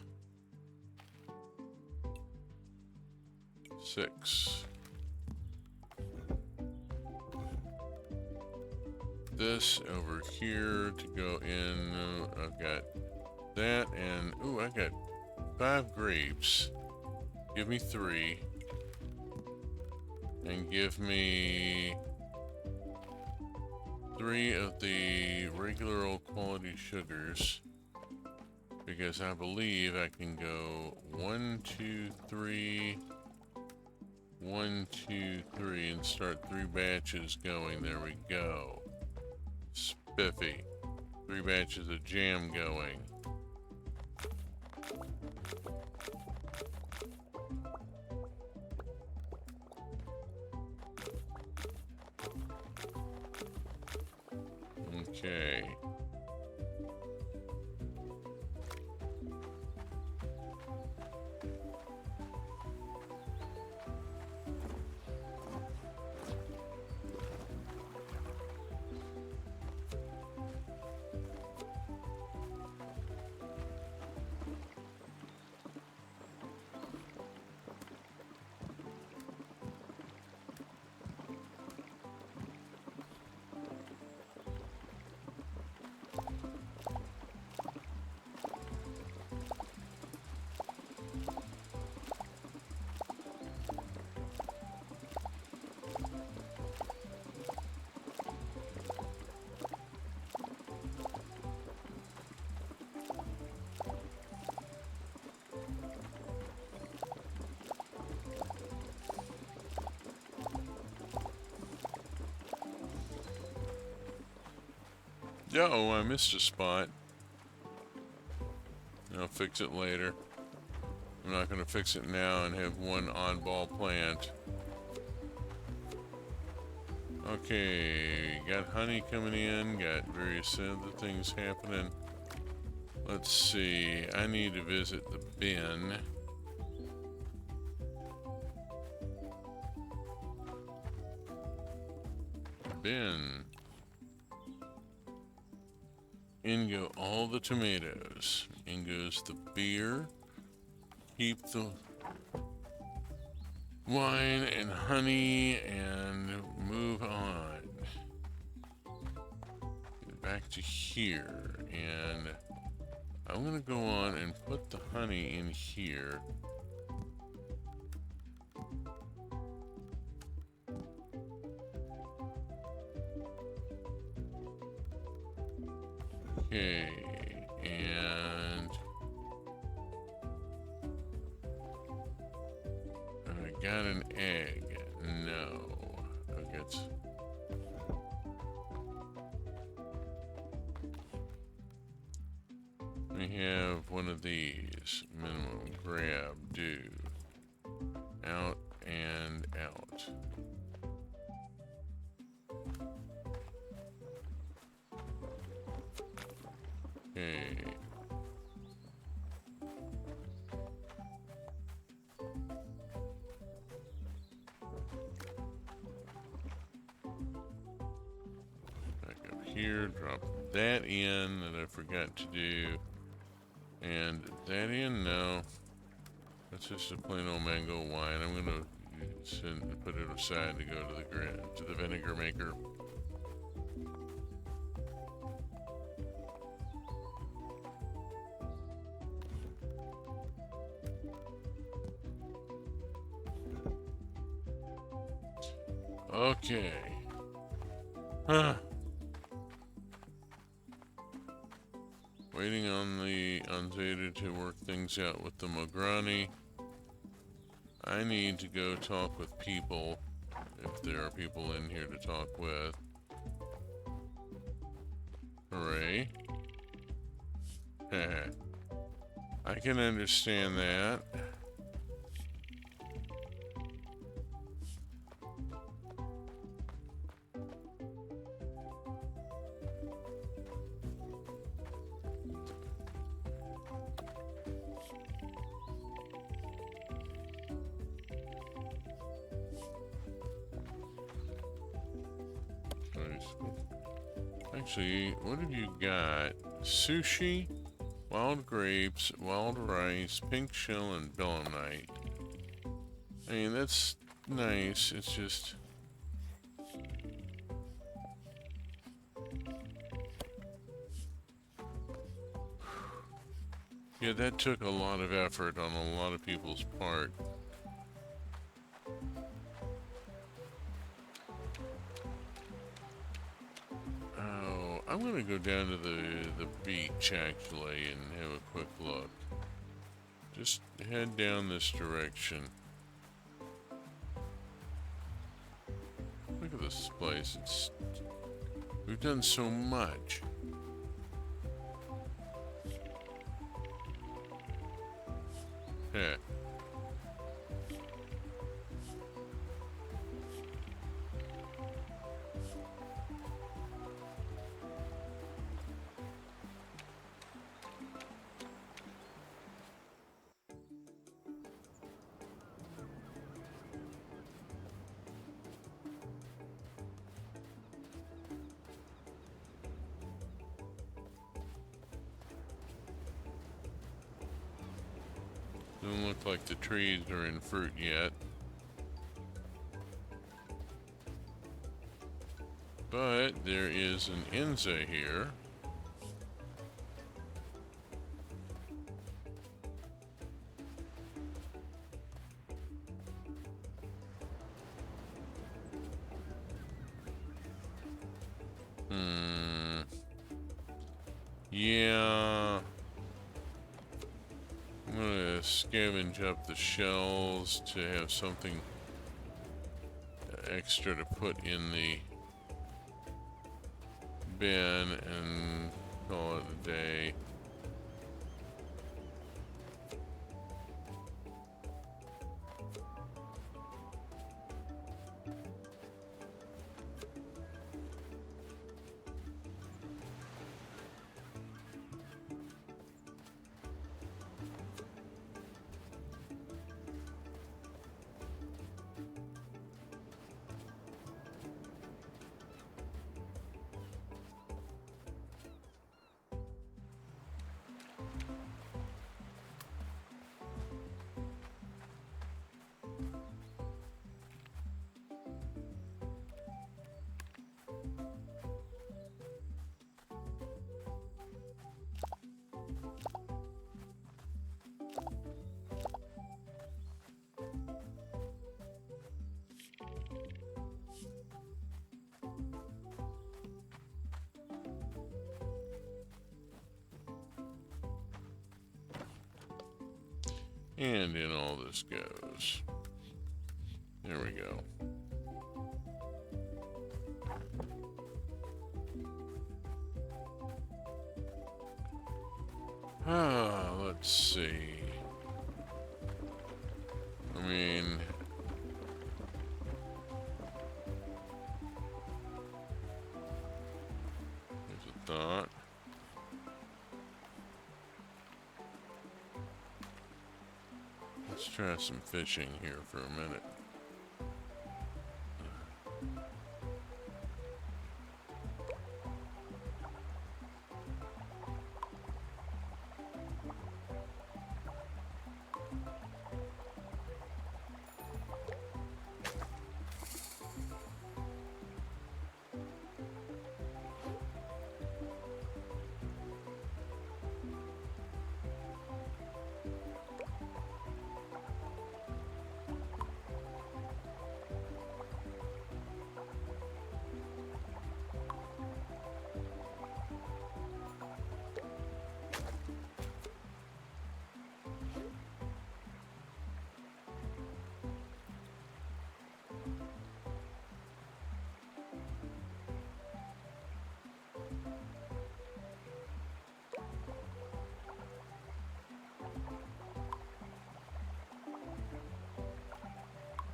[SPEAKER 1] 6. This over here to go in. I've got that and ooh, I got 5 grapes. Give me 3. And give me 3 of the regular old quality sugars. Because I believe I can go 1, 2, 3, 1, 2, 3, and start 3 batches going. There we go. Spiffy. 3 batches of jam going. Okay. Oh, I missed a spot. I'll fix it later. I'm not going to fix it now and have one oddball plant. Okay, got honey coming in, got various other things happening. Let's see, I need to visit the bin. Bin. In go all the tomatoes. In goes the beer. Keep the wine and honey and move on. Get back to here and I'm gonna go on and put the honey in here. Okay, and I got an egg. No, I got. We have have one of these. Minimum grab, do. Out and out. Okay. Back up here, drop that in that I forgot to do. And that in, no. That's just a plain old mango wine. I'm gonna put it aside to go to the vinegar maker. Okay. Huh. Waiting on Zeta to work things out with the Mograni. I need to go talk with people, if there are people in here to talk with. Hooray. I can understand that. Actually, what have you got? Sushi, wild grapes, wild rice, pink shell, and belemnite. I mean, that's nice. It's just... yeah, that took a lot of effort on a lot of people's part. I'm gonna go down to the beach actually and have a quick look. Just head down this direction. Look at this place. We've done so much. Yeah. Doesn't look like the trees are in fruit yet. But there is an Enza here. Yeah. I'm gonna scavenge up the shells to have something extra to put in the bin and call it a day. And in all this goes. There we go. Let's see. I mean, there's a thought. Let's try some fishing here for a minute.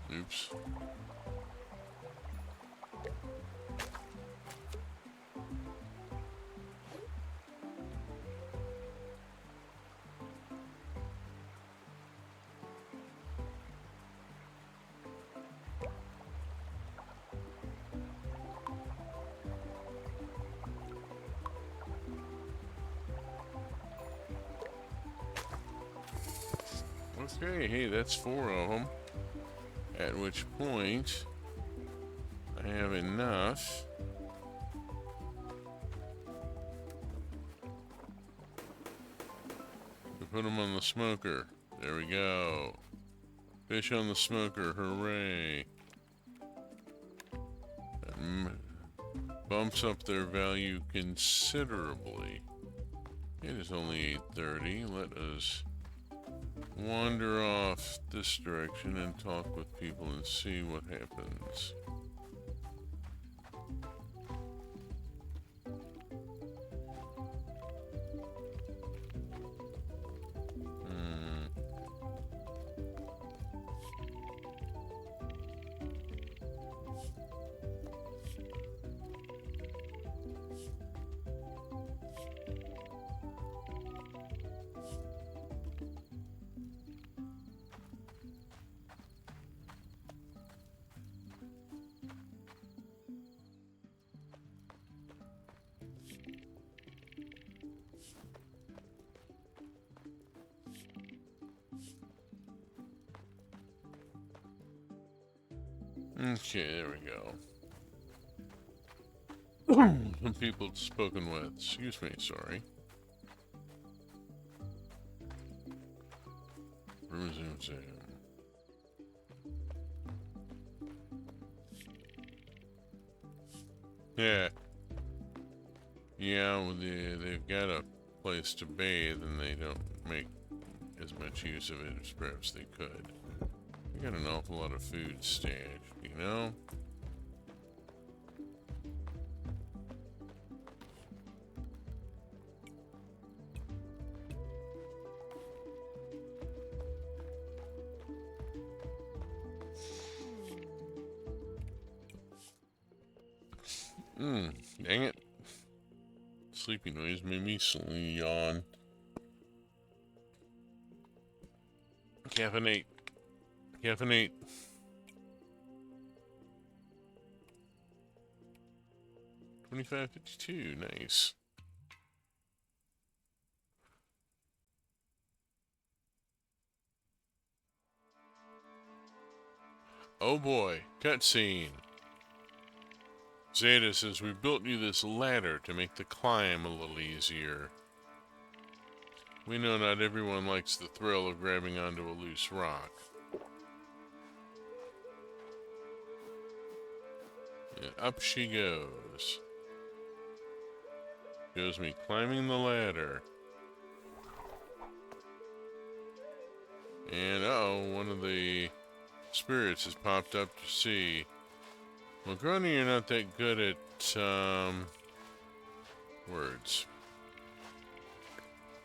[SPEAKER 1] Oops. Okay, hey, that's 4 of them. At which point, I have enough to put them on the smoker. There we go. Fish on the smoker, hooray. That bumps up their value considerably. It is only 8:30. Let us wander off this direction and talk with people and see what happens. Okay, there we go. Some people spoken with. Excuse me, sorry. Resume Zoom. Yeah. Yeah, well, they've got a place to bathe and they don't make as much use of it as perhaps they could. They got an awful lot of food stashed, you know? Dang it. Sleepy noise made me yawn. Caffeinate. Caffeinate. $25.52, nice. Oh boy, cutscene. Zeta says, we built you this ladder to make the climb a little easier. We know not everyone likes the thrill of grabbing onto a loose rock. And up she goes. Shows me climbing the ladder. And uh-oh, one of the spirits has popped up to see. Mograni, you're not that good at, words.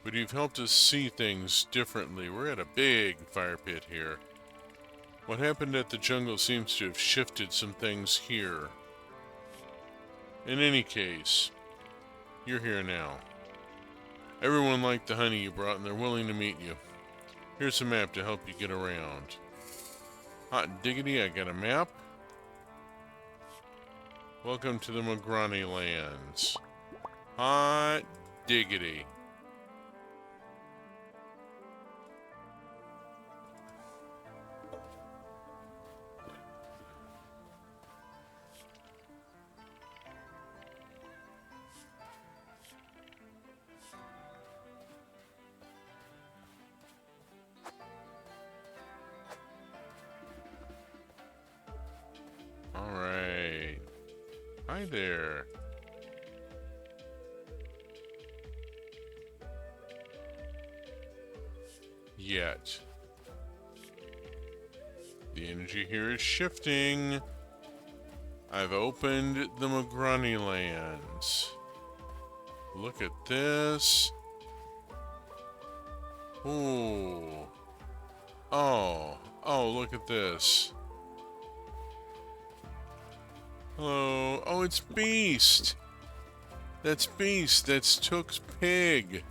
[SPEAKER 1] but you've helped us see things differently. We're at a big fire pit here. What happened at the jungle seems to have shifted some things here. In any case, you're here now. Everyone liked the honey you brought, and they're willing to meet you. Here's a map to help you get around. Hot diggity, I got a map. Welcome to the Mograni lands. Hot diggity. Alright. Hi there. Yet. The energy here is shifting. I've opened the Mograni lands. Look at this. Ooh. Oh, look at this. Hello. Oh, it's Beast. That's Beast. That's Took's pig.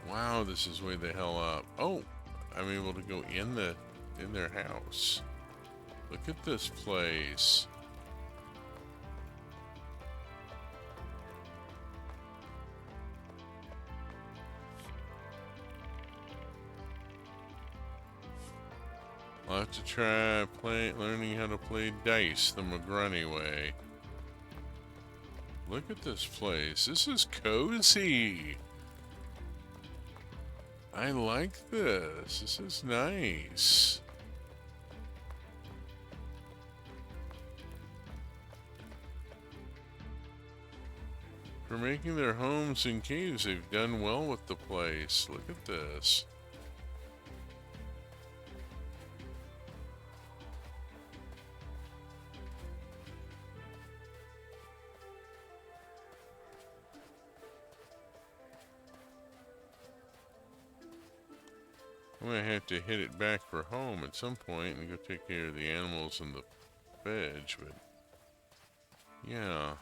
[SPEAKER 1] Wow, this is way the hell up. Oh, I'm able to go in their house. Look at this place. I'll have to try learning how to play dice the Mograni way. Look at this place. This is cozy. I like this. This is nice. For making their homes in caves, they've done well with the place. Look at this. I'm gonna have to hit it back for home at some point and go take care of the animals and the veg, but yeah.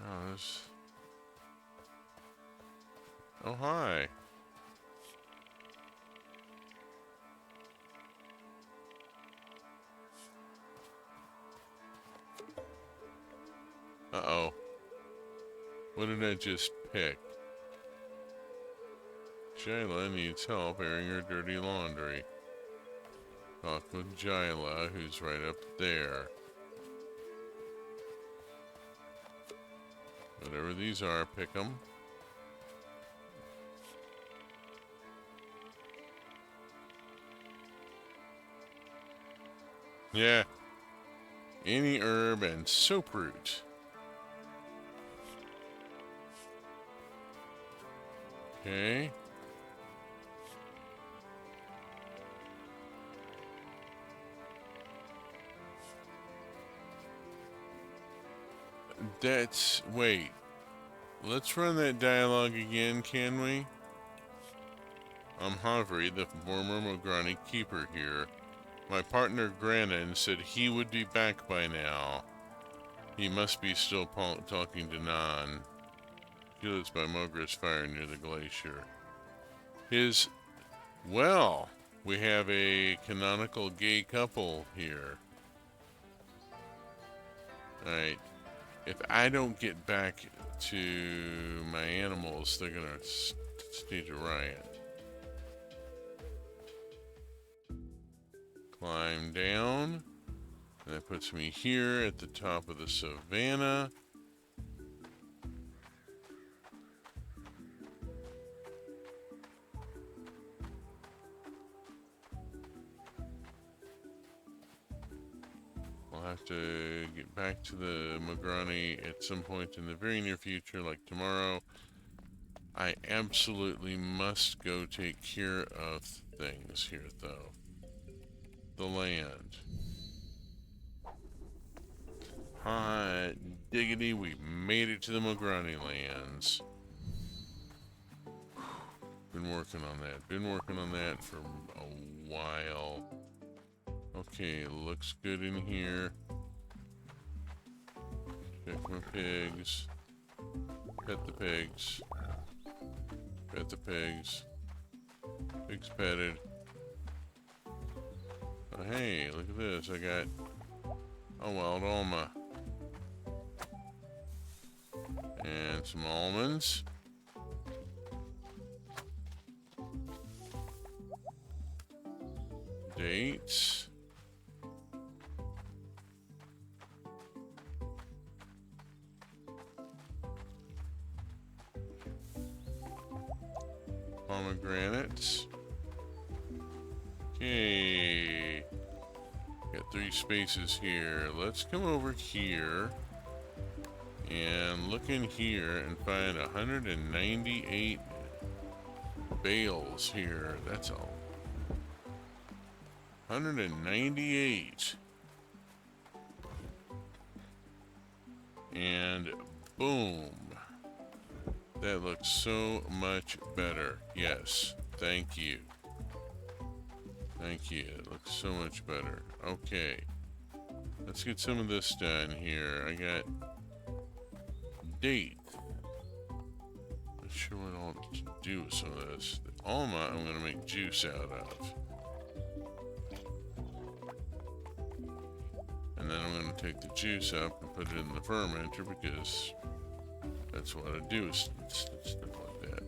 [SPEAKER 1] Oh, this. Oh, hi. Uh-oh. What did I just pick? Jayla needs help airing her dirty laundry. Talk with Jayla, who's right up there. Whatever these are, pick them. Yeah. Any herb and soap root. Okay. Wait. Let's run that dialogue again, can we? I'm Havri, the former Mograni keeper here. My partner Granin said he would be back by now. He must be still talking to Nan. He lives by Mogra's fire near the glacier. Well, we have a canonical gay couple here. Alright. If I don't get back to my animals, they're gonna stage a riot. Climb down. And that puts me here at the top of the savanna. I'll have to get back to the Mograni at some point in the very near future, like tomorrow. I absolutely must go take care of things here, though. The land. Hot diggity, we made it to the Mograni lands. been working on that. Been working on that for a while. Okay, looks good in here. Check my pigs. Pet the pigs. Pet the pigs. Pigs petted. Oh, hey, look at this. I got a wild alma. And some almonds. Dates. Pomegranates. Okay. Got 3 spaces here. Let's come over here and look in here and find 198 bales here. That's all. 198. And boom. That looks so much better. Yes. Thank you. Thank you. It looks so much better. Okay. Let's get some of this done here. I got date. Not sure what I'll do with some of this. The alma I'm going to make juice out of. And then I'm going to take the juice up and put it in the fermenter because that's what I do with stuff like that.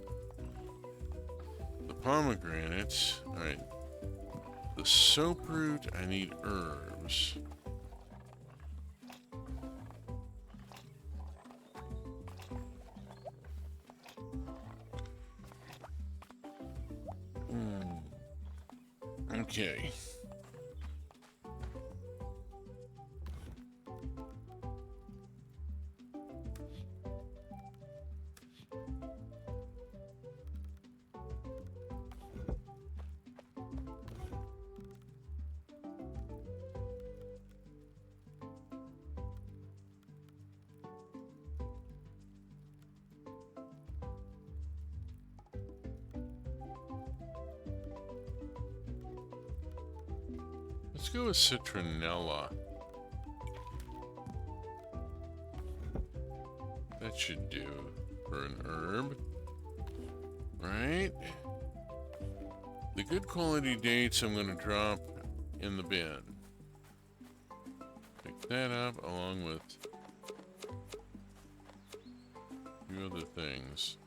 [SPEAKER 1] The pomegranates. Alright. The soap root, I need herbs. Okay. Let's go with citronella. That should do for an herb, right? The good quality dates I'm going to drop in the bin. Pick that up along with a few other things.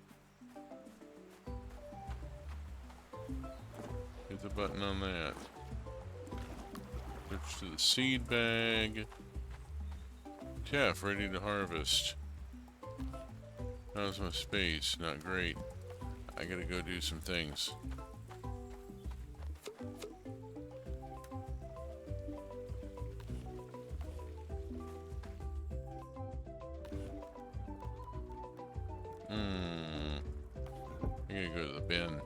[SPEAKER 1] Hit the button on that. Switch to the seed bag. Teff, ready to harvest. How's my space? Not great. I gotta go do some things. I gotta go to the bin.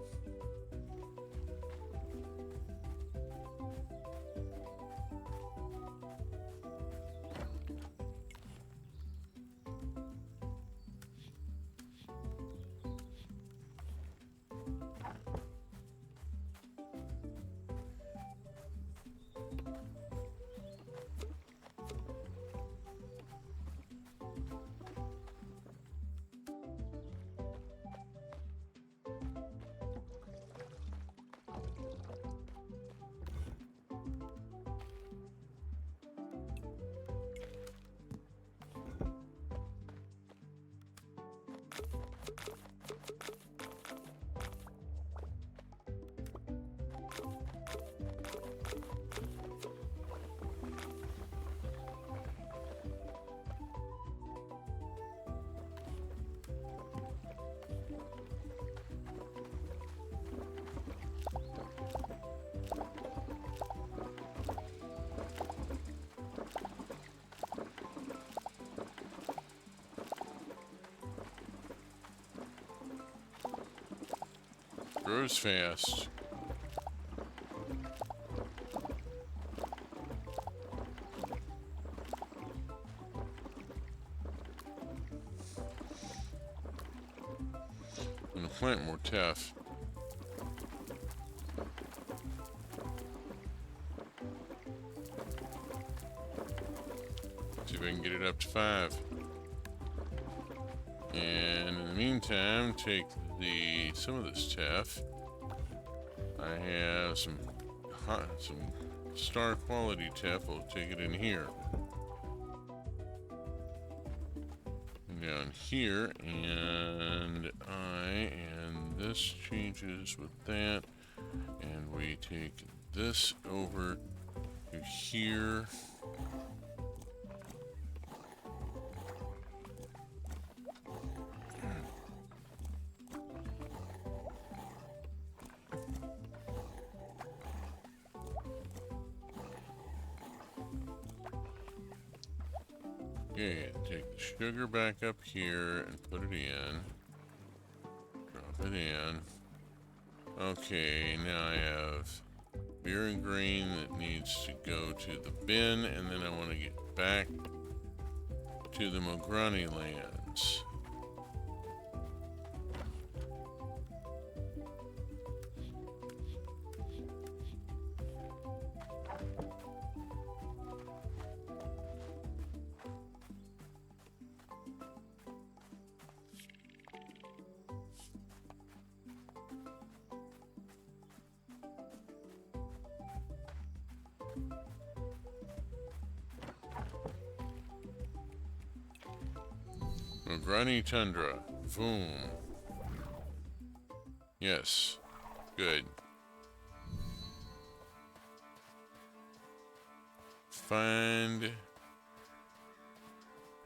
[SPEAKER 1] Grows fast. I'm gonna plant more teff. I can get it up to 5. And in the meantime, take some of this teff. I have some star quality teff. I'll take it in here. Down here, and this changes with that, and we take this over to here. Okay, take the sugar back up here and put it in. Drop it in. Okay, now I have beer and grain that needs to go to the bin, and then I want to get back to the Mograni lands. Mograni Tundra. Boom. Yes. Good. Find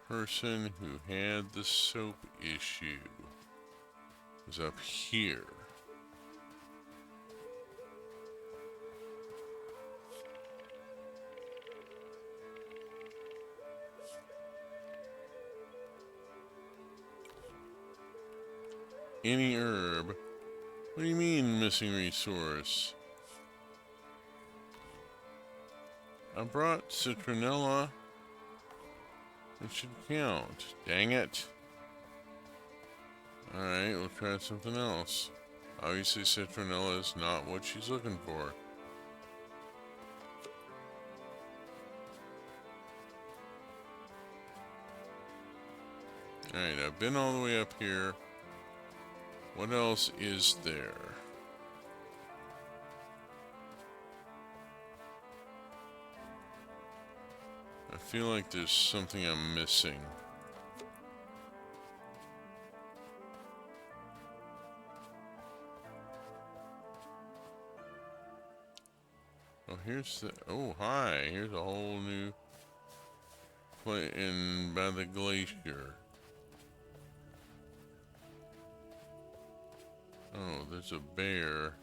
[SPEAKER 1] person who had the soap issue. Was up here. Any herb? What do you mean, missing resource? I brought citronella. It should count. Dang it. Alright, we'll try something else. Obviously, citronella is not what she's looking for. Alright, I've been all the way up here. What else is there? I feel like there's something I'm missing. Oh, here's the... Oh, hi. Here's a whole new place in by the glacier. Oh, there's a bear.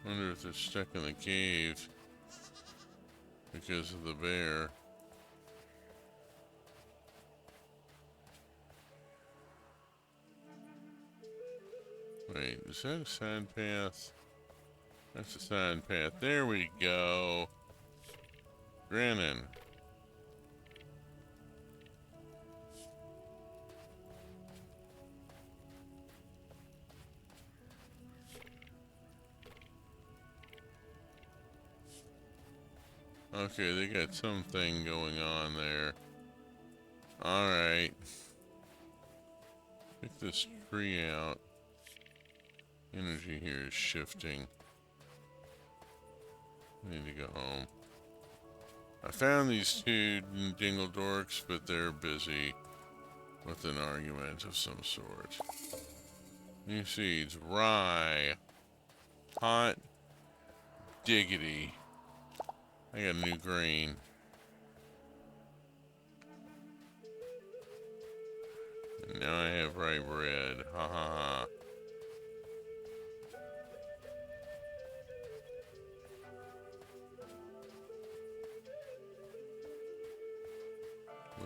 [SPEAKER 1] Wonder if they're stuck in the cave because of the bear. Wait, is that a side path? That's a side path. There we go. Grannon. Okay, they got something going on there. Alright. Pick this tree out. Energy here is shifting. I need to go home. I found these two dingle dorks, but they're busy with an argument of some sort. New seeds. Rye. Hot diggity. I got a new grain. And now I have rye bread. Ha ha ha.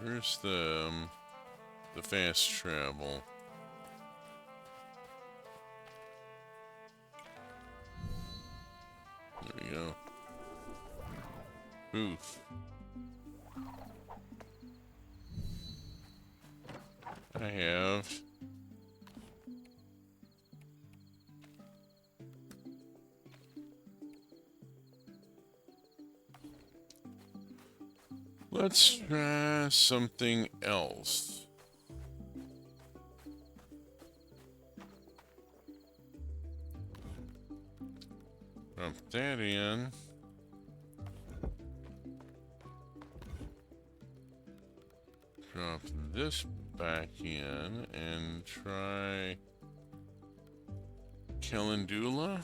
[SPEAKER 1] Where's the fast travel? There we go. Oof. I have Let's try something else. Drop that in. Drop this back in and try calendula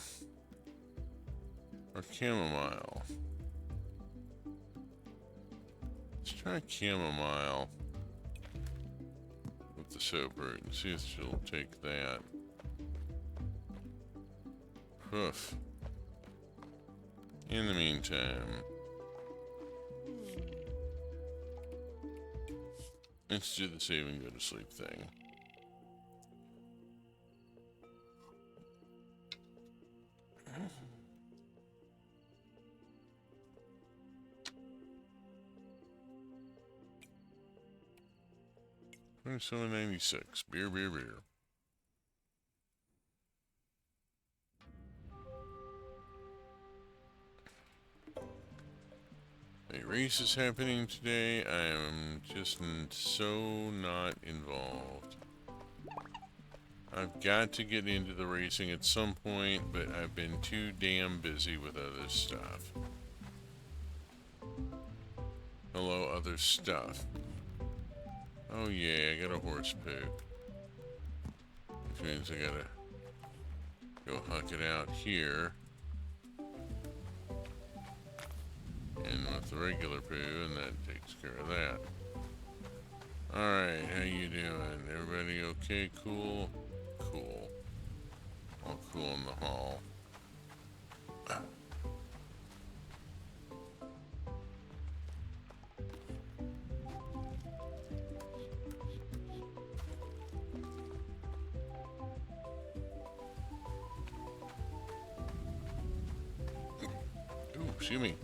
[SPEAKER 1] or chamomile. Let's try chamomile with the soap root and see if she'll take that. Poof. In the meantime, let's do the save and go to sleep thing. $27.96. Beer. A race is happening today. I am just so not involved. I've got to get into the racing at some point, but I've been too damn busy with other stuff. Hello, other stuff. Oh yeah, I got a horse poop. Which means I gotta go huck it out here. And with the regular poo, and that takes care of that. Alright, how you doing? Everybody okay? Cool? Cool. All cool in the hall. Ooh, excuse me.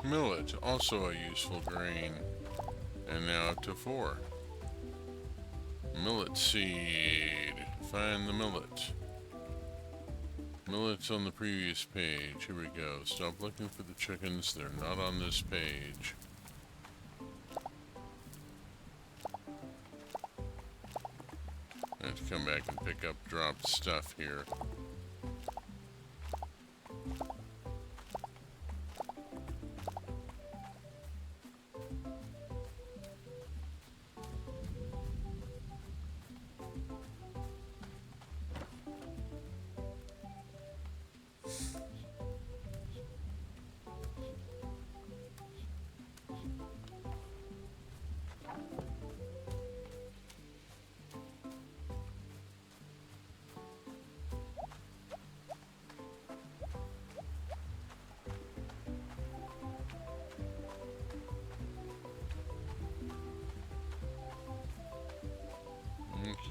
[SPEAKER 1] Millet, also a useful grain, and now up to 4. Millet seed. Find the millet. Millet's on the previous page. Here we go. Stop looking for the chickens. They're not on this page. I have to come back and pick up dropped stuff here.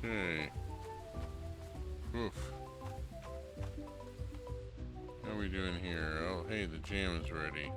[SPEAKER 1] Okay. Oof. How are we doing here? Oh, hey, the jam is ready.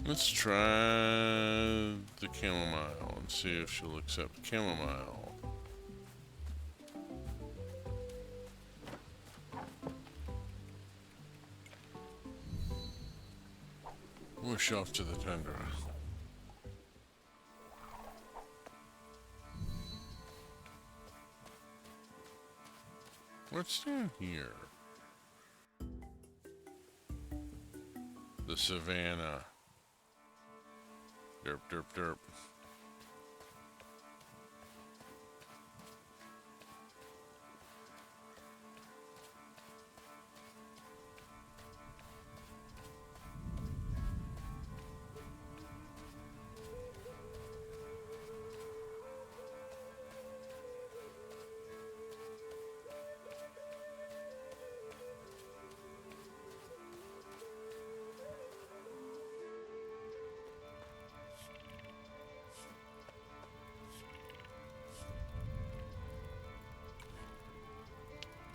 [SPEAKER 1] Let's try the chamomile and see if she'll accept chamomile. Whoosh off to the tundra. What's down here? The savannah. Derp, derp, derp.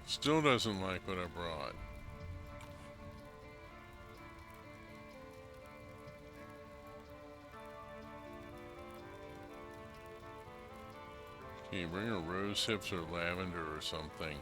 [SPEAKER 1] Still doesn't like what I brought. Can you bring her rose hips or lavender or something?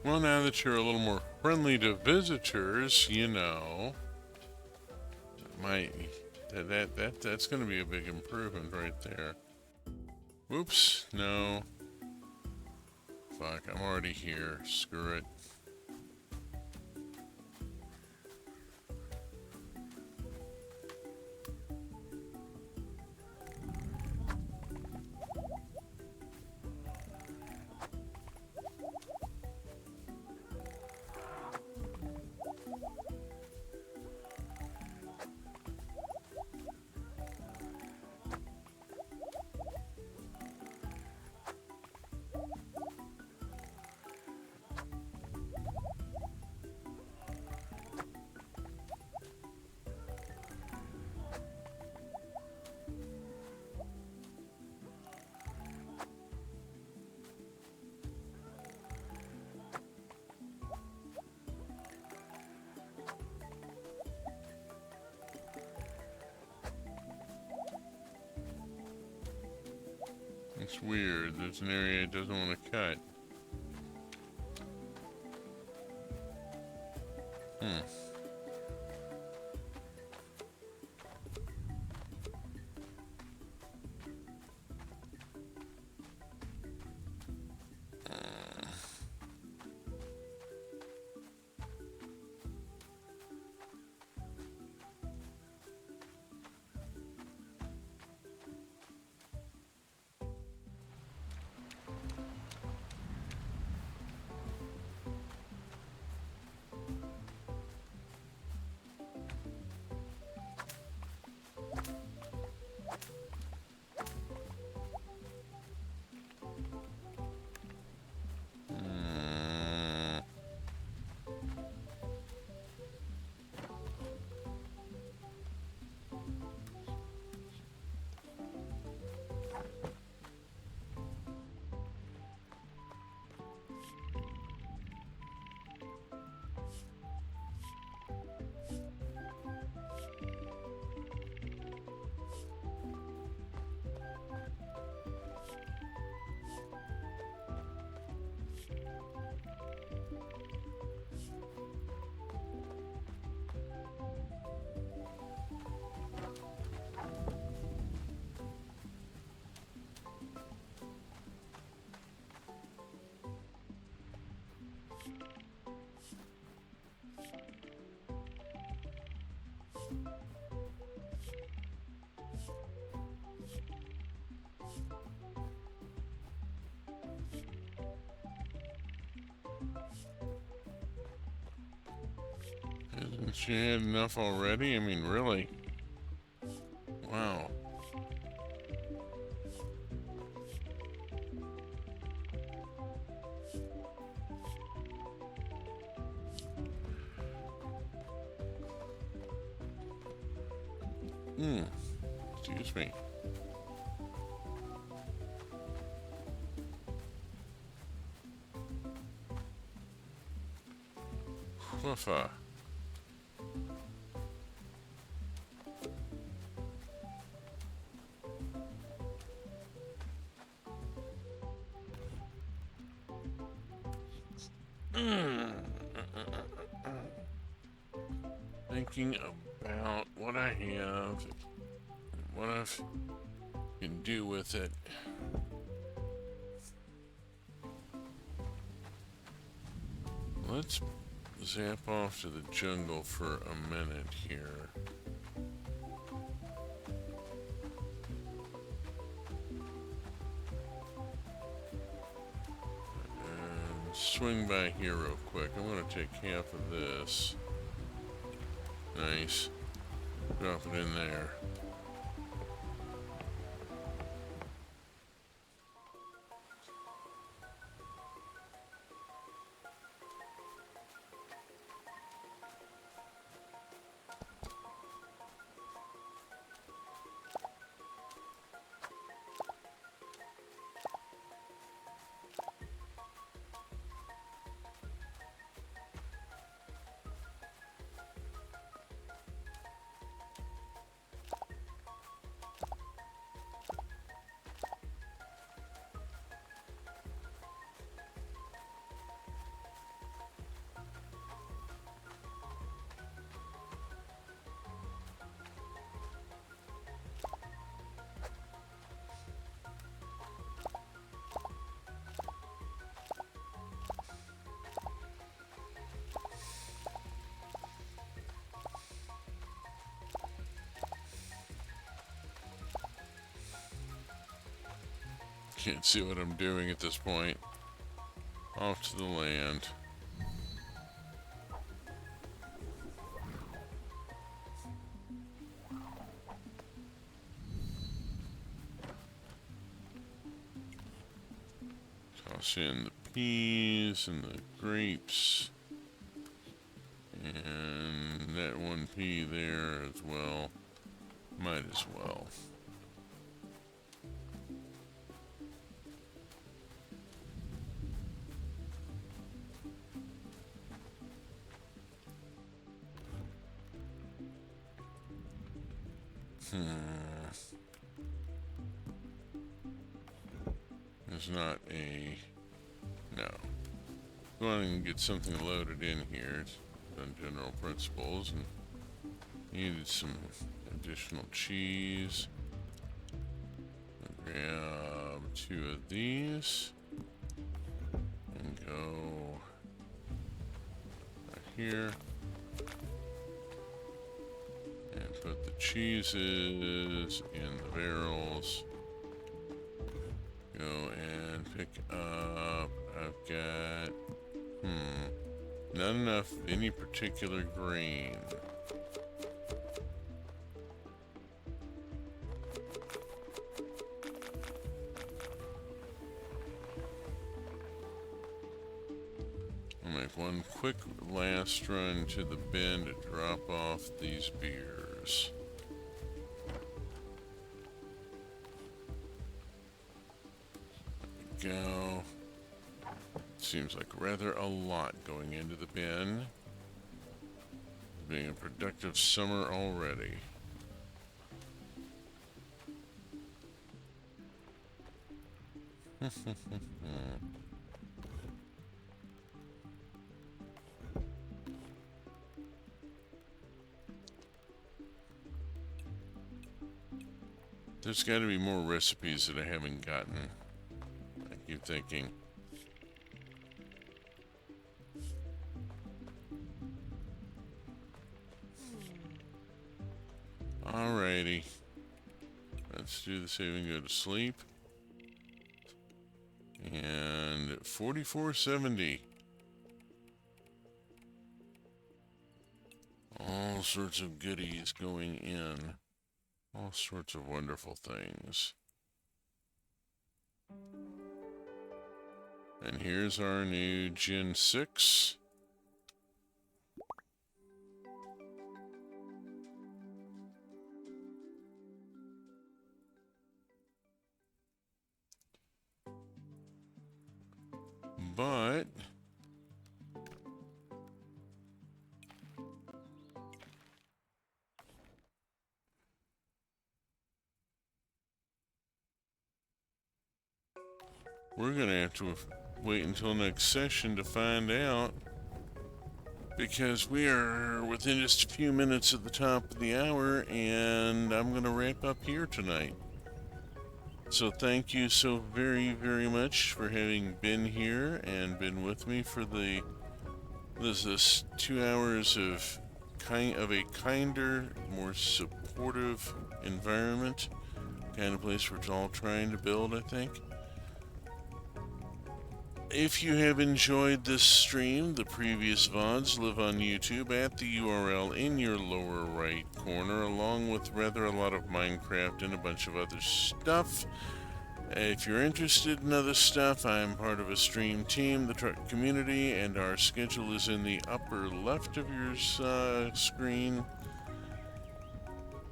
[SPEAKER 1] Well, now that you're a little more friendly to visitors, you know, that's going to be a big improvement right there. Whoops, no. Fuck, I'm already here. Screw it. It's weird. There's an area it doesn't want to cut. Hmm. Hasn't she had enough already? I mean, really? Wow. Excuse me. Woofa. Thinking about what I have, what I can do with it. Let's zap off to the jungle for a minute here. And swing by here real quick. I'm going to take half of this. Nice. Drop it in there. Can't see what I'm doing at this point. Off to the land. Toss in the peas and the grapes. And that one pea there as well. Might as well. is not a... No. Go on and get something loaded in here on general principles, and needed some additional cheese. Grab 2 of these and go right here and put the cheeses in the barrels. Go and pick up, I've got, not enough any particular grain. I'll make one quick last run to the bin to drop off these beers. There we go. Seems like rather a lot going into the bin. Being a productive summer already. There's got to be more recipes that I haven't gotten. I keep thinking. Alrighty. Let's do the save and go to sleep. And 4470. All sorts of goodies going in. All sorts of wonderful things. And here's our new Gen 6. But we're going to have to wait until next session to find out, because we are within just a few minutes of the top of the hour, and I'm going to wrap up here tonight. So thank you so very, very much for having been here and been with me for this 2 hours of a kinder, more supportive environment, kind of place we're all trying to build, I think. If you have enjoyed this stream, the previous VODs live on YouTube at the URL in your lower right corner, along with rather a lot of Minecraft and a bunch of other stuff. If you're interested in other stuff, I'm part of a stream team, the Truck Community, and our schedule is in the upper left of your screen.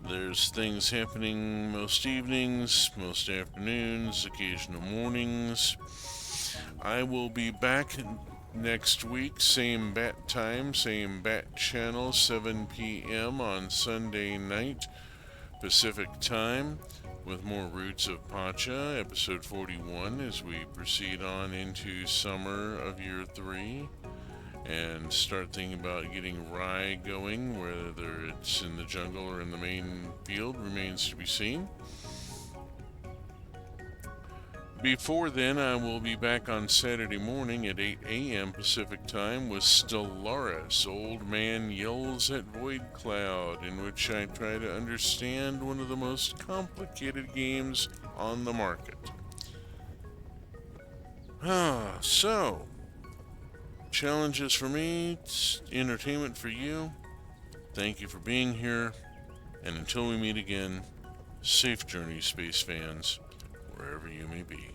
[SPEAKER 1] There's things happening most evenings, most afternoons, occasional mornings. I will be back next week, same bat time, same bat channel, 7 p.m. on Sunday night, Pacific time, with more Roots of Pacha, episode 41, as we proceed on into summer of year 3, and start thinking about getting rye going, whether it's in the jungle or in the main field remains to be seen. Before then, I will be back on Saturday morning at 8 a.m. Pacific time with Stellaris, Old Man Yells at Void Cloud, in which I try to understand one of the most complicated games on the market. So, challenges for me, entertainment for you. Thank you for being here, and until we meet again, safe journey, space fans, wherever you may be.